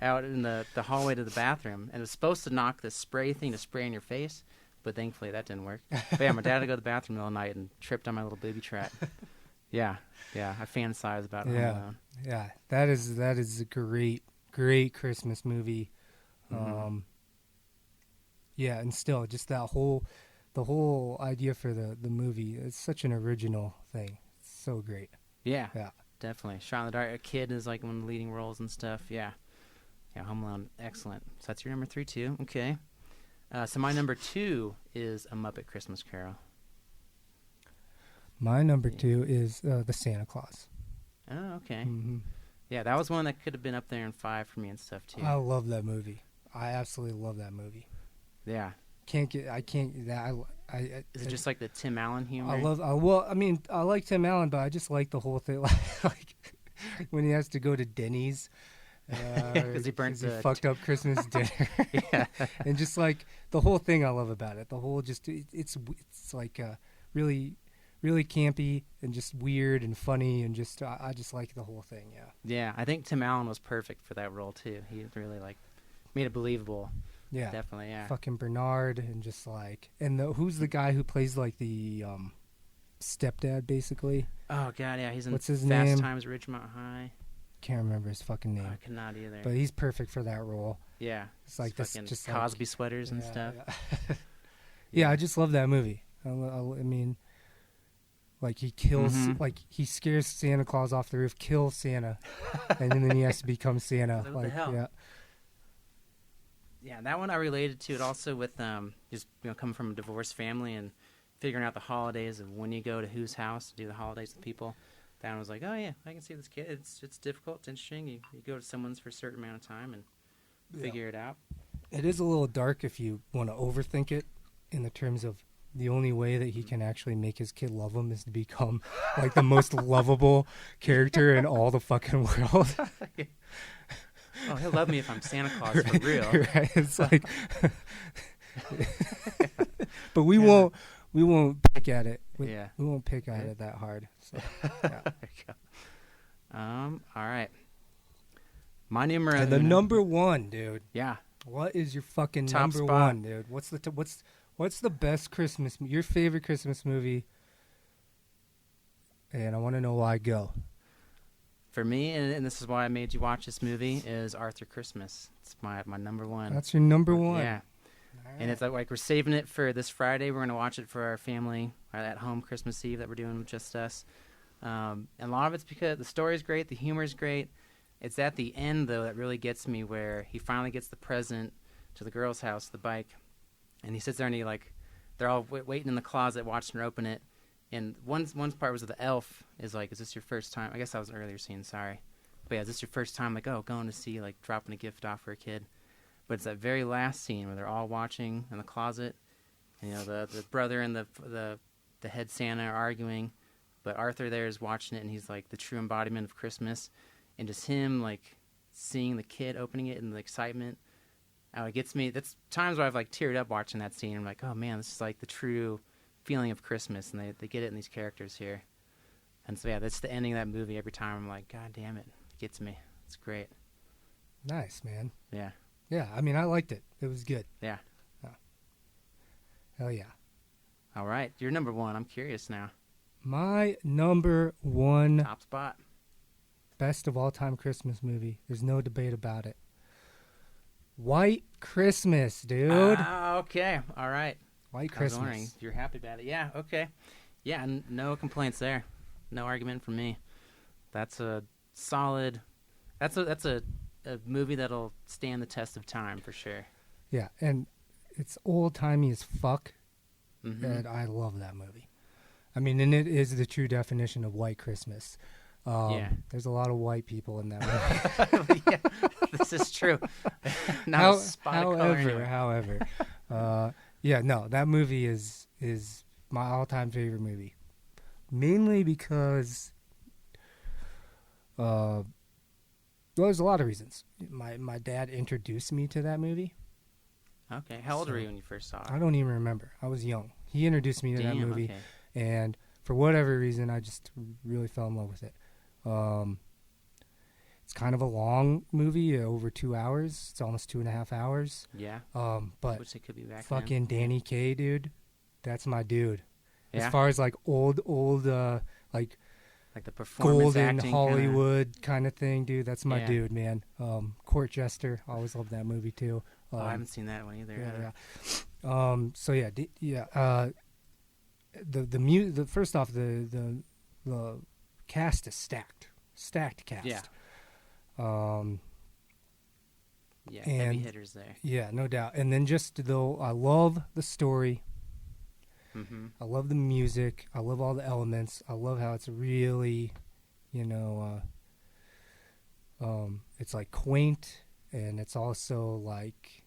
out in the hallway to the bathroom, and it was supposed to knock the spray thing to spray in your face, but thankfully that didn't work. But yeah, my dad had to go to the bathroom in the middle of the night and tripped on my little booby trap. Yeah. I fantasize about Home Alone. Yeah, that is a great Christmas movie. Yeah, and still just the whole idea for the movie, it's such an original thing. It's so great. Yeah, definitely. Shot in the Dark. A kid is like one of the leading roles and stuff. Yeah, Home Alone, excellent. So that's your number 3 too. Okay. So my number 2 is A Muppet Christmas Carol. My number 2 is The Santa Claus. Oh, okay. Yeah, that was one that could have been up there in 5 for me and stuff too. I love that movie. I absolutely love that movie. Yeah, can't get. I can't. That Is it just like the Tim Allen humor? I like Tim Allen, but I just like the whole thing. Like when he has to go to Denny's. Because he burns he fucked up Christmas dinner. Yeah. And just like the whole thing I love about it. The whole it's like really really campy and just weird and funny and just I just like the whole thing. Yeah. Yeah, I think Tim Allen was perfect for that role too. He really like made it believable. Yeah. Definitely, yeah. Fucking Bernard and just like who's the guy who plays like the stepdad basically? Oh god, yeah, he's in What's his Fast name? Times at Ridgemont High. Can't remember his fucking name. I cannot either. But he's perfect for that role. Yeah. It's like this, just Cosby sweaters and stuff. Yeah. Yeah, I just love that movie. I mean, like he kills, like he scares Santa Claus off the roof, kills Santa, and then he has to become Santa. What like, the hell? Yeah. Yeah, that one I related to it also with just coming from a divorced family and figuring out the holidays of when you go to whose house to do the holidays with people. That one was like, oh yeah, I can see this kid. It's difficult, it's interesting. You go to someone's for a certain amount of time and figure it out. It is a little dark if you want to overthink it in the terms of the only way that he can actually make his kid love him is to become like the most lovable character in all the fucking world. Oh, he'll love me if I'm Santa Claus for real. Right? It's like, but we won't pick at it. We won't pick at it that hard. So, yeah. All right. My numero. And the number one, dude. Yeah. What is your fucking Top number spot. one, dude? What's the best Christmas? Your favorite Christmas movie? And I want to know why. Go. For me, and this is why I made you watch this movie, is Arthur Christmas. It's my number one. That's your number one. Yeah. Right. And it's like we're saving it for this Friday. We're going to watch it for our family at home Christmas Eve that we're doing with just us. And a lot of it's because the story's great, the humor's great. It's at the end, though, that really gets me where he finally gets the present to the girl's house, the bike. And he sits there and they're all waiting in the closet watching her open it. And one part was the elf is like, is this your first time? I guess that was an earlier scene, sorry. But yeah, is this your first time, like, going to see, like, dropping a gift off for a kid? But it's that very last scene where they're all watching in the closet. And, the brother and the head Santa are arguing. But Arthur there is watching it, and he's, like, the true embodiment of Christmas. And just him, like, seeing the kid opening it and the excitement. It gets me. That's times where I've, like, teared up watching that scene. I'm like, oh, man, this is, like, the true feeling of Christmas. And they get it in these characters here. And so, yeah, that's the ending of that movie. Every time I'm like, God damn it. It gets me. It's great. Nice, man. Yeah. Yeah, I mean, I liked it. It was good. Yeah. Oh. Hell yeah. All right. You're number one. I'm curious now. My number one top spot. Best of all time Christmas movie. There's no debate about it. White Christmas, dude. Okay. All right. White I was Christmas. wondering if you're happy about it. Yeah. Okay. Yeah. No complaints there. No argument from me. That's a solid. That's a movie that'll stand the test of time for sure. Yeah, and it's old-timey as fuck, Mm-hmm. and I love that movie. I mean, and it is the true definition of white Christmas. Yeah. There's a lot of white people in that movie. Yeah, this is true. Not a spot of color anywhere. However, yeah, no, that movie is my all-time favorite movie. Mainly because, well, there's a lot of reasons. My dad introduced me to that movie. Okay, how old were you when you first saw it? I don't even remember. I was young. He introduced me to that movie, okay. And for whatever reason, I just really fell in love with it. It's kind of a long movie, over 2 hours. It's almost 2.5 hours. Yeah. But wish it could be back fucking then. Danny Kaye, dude, that's my dude. Yeah? As far as like old like the performance golden acting Hollywood kind of thing, dude. That's my Yeah. dude, man. Court Jester, always loved that movie too. I haven't seen that one either. Yeah. So yeah, the first off, the cast is stacked cast. Yeah. Yeah, and heavy hitters there. Yeah, no doubt. And then just though, I love the story. Mm-hmm. I love the music. I love all the elements. I love how it's really, it's like quaint, and it's also like,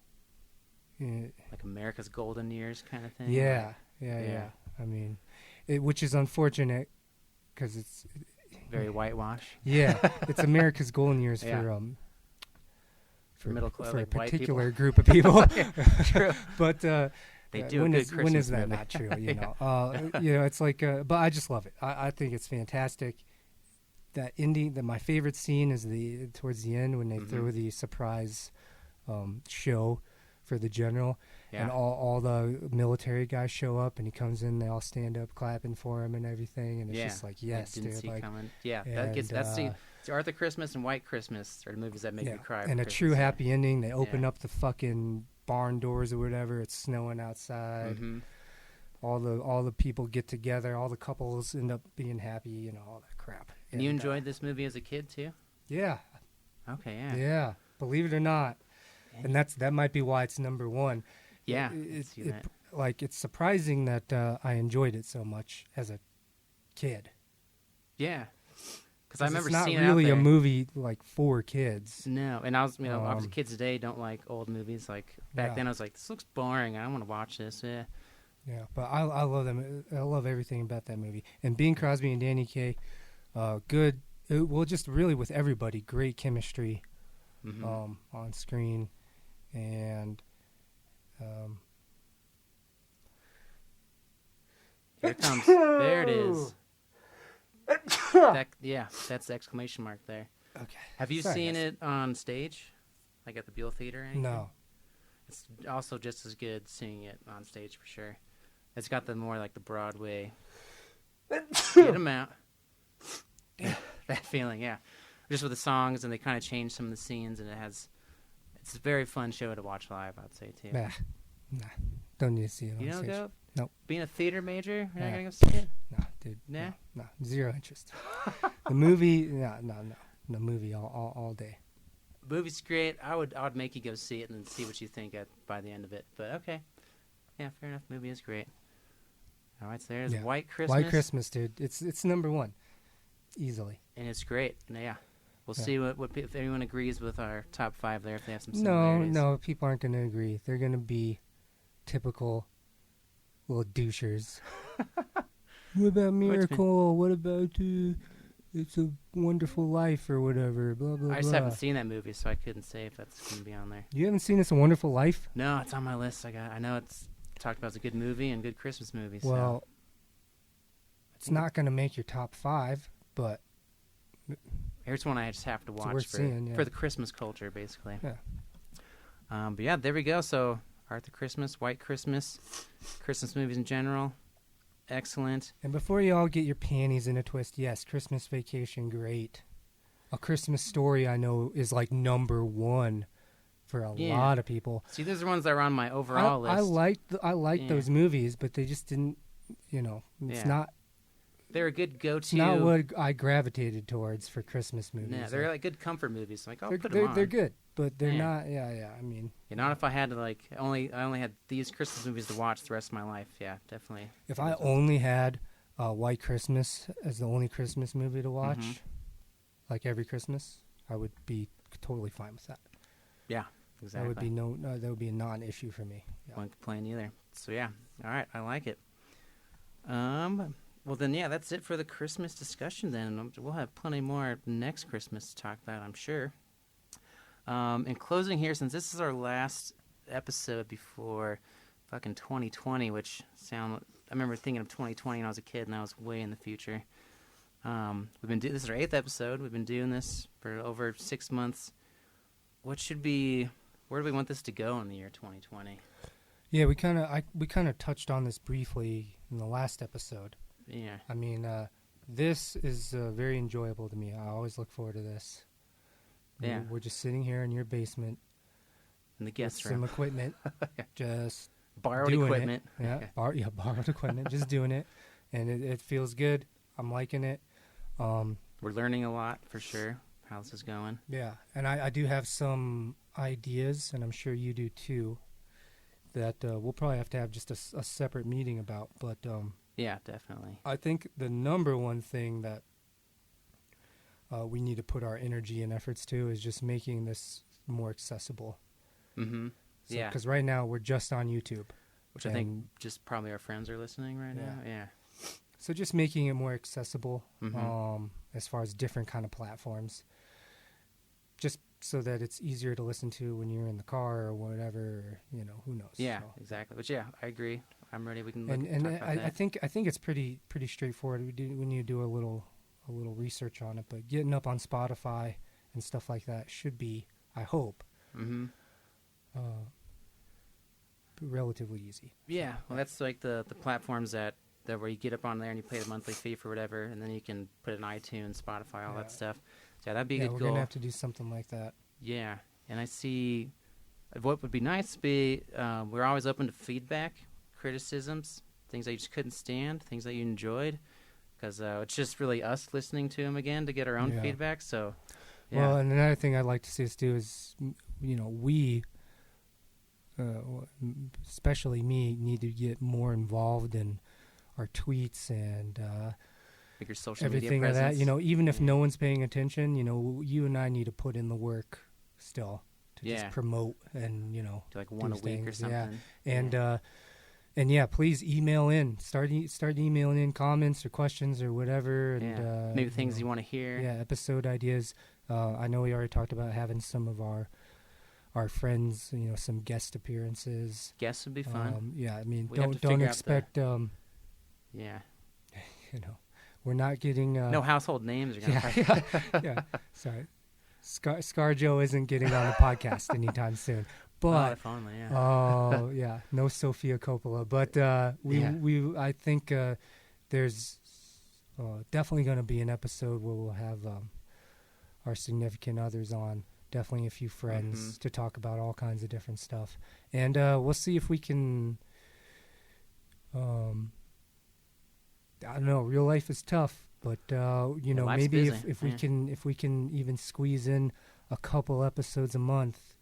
Like America's golden years kind of thing. Yeah, like, yeah. I mean, which is unfortunate because it's very whitewash. Yeah, it's America's golden years Yeah. for middle class, for like a white particular group of people. True. But They do when a good is Christmas that movie. not true? You know, it's like. But I just love it. I think it's fantastic. That ending. That my favorite scene is towards the end when they throw the surprise show for the general, and all the military guys show up, and he comes in. They all stand up, clapping for him and everything, and it's just like, yes, didn't dude. see Like, coming. Yeah, it's Arthur Christmas and White Christmas are the movies that make me cry. And a Christmas, true happy ending. They open up the fucking barn doors or whatever. It's snowing outside. All the people get together. All the couples end up being happy. You know, all that crap. And you enjoyed this movie as a kid too? Yeah. Okay. Yeah. Yeah. Believe it or not, and that might be why it's number one. Yeah. It's surprising that I enjoyed it so much as a kid. Yeah. Because I remember it's not seeing really it out there. a movie like for kids. No, and obviously kids today don't like old movies. Like back then, I was like, this looks boring. I don't want to watch this. Yeah. Yeah, but I love them. I love everything about that movie. And Bing Crosby and Danny Kaye, good. Well, just really with everybody, great chemistry on screen, and here it comes. There it is. That's the exclamation mark there. Okay. Have you seen it on stage, like at the Buell Theater or anything? No. It's also just as good seeing it on stage for sure. It's got the more like the Broadway. Get 'em out. That feeling, yeah. Just with the songs, and they kind of change some of the scenes, and it's a very fun show to watch live, I'd say too. Nah, don't need to see it on You don't stage. go? Nope. Being a theater major, you're not gonna go see it? Nah, dude. Nah? No, zero interest. The movie, no. The movie all day. The movie's great. I would make you go see it and then see what you think by the end of it. But okay, yeah, fair enough. Movie is great. All right, so there's White Christmas. White Christmas, dude. It's number one, easily. And it's great. Yeah. We'll see if anyone agrees with our top 5 there, if they have some similarities. No, people aren't going to agree. They're going to be typical little douchers. What about Miracle? What about It's a Wonderful Life or whatever? Blah, blah, blah. I just haven't seen that movie, so I couldn't say if that's going to be on there. You haven't seen It's a Wonderful Life? No, it's on my list. I know it's talked about as a good movie and good Christmas movie. Well, it's not going to make your top 5, but here's one I just have to watch for the Christmas culture, basically. Yeah. But yeah, there we go. So Arthur Christmas, White Christmas, Christmas movies in general, excellent. And before you all get your panties in a twist, yes, Christmas Vacation, great. A Christmas Story, I know, is like number 1 for a lot of people. See, those are ones that are on my overall list. I liked those movies, but they just didn't, it's not. They're a good go-to. It's not what I gravitated towards for Christmas movies. No, they're like good comfort movies. Like, I'll put them on. They're good, but they're not. Yeah. I mean, not if I had to I only had these Christmas movies to watch the rest of my life. Yeah, definitely. If I only had White Christmas as the only Christmas movie to watch, like every Christmas, I would be totally fine with that. Yeah, exactly. That would be a non-issue for me. Yeah. Won't complain either. So yeah, all right, I like it. Well, then, that's it for the Christmas discussion then. We'll have plenty more next Christmas to talk about, I'm sure. In closing here, since this is our last episode before fucking 2020, which I remember thinking of 2020 when I was a kid, and I was way in the future. This is our 8th episode. We've been doing this for over 6 months. Where do we want this to go in the year 2020? Yeah, we kind of touched on this briefly in the last episode. Yeah. I mean, this is very enjoyable to me. I always look forward to this. Yeah. We're just sitting here in your basement. In the guest room. Some equipment. Just borrowed equipment. Yeah, borrowed equipment. Just doing it. And it feels good. I'm liking it. We're learning a lot, for sure, how this is going. Yeah. And I do have some ideas, and I'm sure you do too, that we'll probably have to have just a separate meeting about. But yeah, definitely. I think the number one thing that we need to put our energy and efforts to is just making this more accessible. Mm-hmm. So, Yeah. Because right now we're just on YouTube. Which I think just probably our friends are listening right now. Yeah. So just making it more accessible Mm-hmm. as far as different kind of platforms. Just so that it's easier to listen to when you're in the car or whatever, or, who knows. Yeah, So. exactly. Which, I agree. I'm ready. We can And talk about that. I think it's pretty straightforward when you do a little research on it. But getting up on Spotify and stuff like that should be, I hope, Mm-hmm. Relatively easy. Yeah, well, that's like the platforms that where you get up on there and you pay the monthly fee for whatever, and then you can put it in iTunes, Spotify, all that stuff. So that'd be a good we're goal. gonna have to do something like that. Yeah, and I see what would be nice to be we're always open to feedback, criticisms, things that you just couldn't stand, things that you enjoyed, because it's just really us listening to them again to get our own feedback. So, yeah. Well, and another thing I'd like to see us do is, we, especially me, need to get more involved in our tweets and like your social everything media of that. presence. Even if no one's paying attention, you and I need to put in the work still to just promote and do like one a week or something. Yeah. And please email in. Start emailing in comments or questions or whatever. And maybe things you want to hear. Yeah, episode ideas. I know we already talked about having some of our friends, some guest appearances. Guests would be fun. I mean, We'd have to don't figure out expect. Yeah. We're not getting. No household names are gonna. Yeah. Sorry, ScarJo isn't getting on the podcast anytime soon. But if only, yeah. No Sofia Coppola. But I think there's definitely going to be an episode where we'll have our significant others on. Definitely a few friends to talk about all kinds of different stuff, and we'll see if we can. I don't know. Real life is tough, but maybe if we can even squeeze in a couple episodes a month,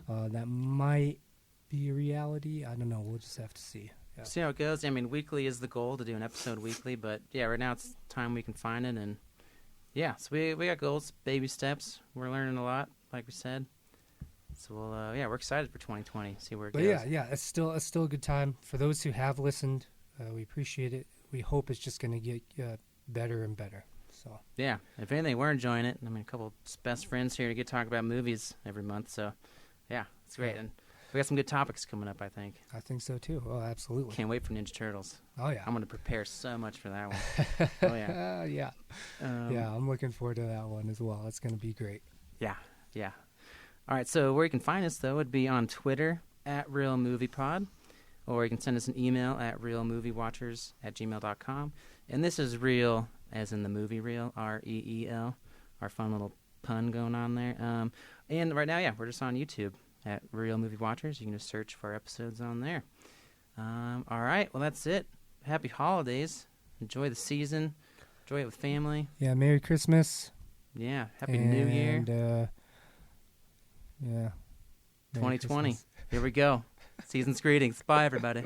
that might be a reality. I don't know. We'll just have to see. Yeah. See how it goes. I mean, weekly is the goal, to do an episode weekly, but right now it's time we can find it, and so we got goals, baby steps. We're learning a lot, like we said. So we're excited for 2020. See where it goes. But it's still a good time for those who have listened. We appreciate it. We hope it's just going to get better and better. So if anything, we're enjoying it. I mean, a couple of best friends here to get to talk about movies every month. So it's great, and we got some good topics coming up. I think so too. Oh, absolutely. Can't wait for Ninja Turtles. Oh yeah, I'm going to prepare so much for that one. Oh yeah. I'm looking forward to that one as well. It's going to be great. Yeah. All right, so where you can find us, though, would be on Twitter @RealMoviePod, or you can send us an email at realmoviewatchers@gmail.com. And this is real, as in the movie reel, REEL, our fun little pun going on there. And right now, we're just on YouTube at Real Movie Watchers. You can just search for episodes on there. All right, well, that's it. Happy holidays. Enjoy the season. Enjoy it with family. Yeah, Merry Christmas. Yeah, Happy New Year. Yeah. 2020. Here we go. Season's greetings. Bye, everybody.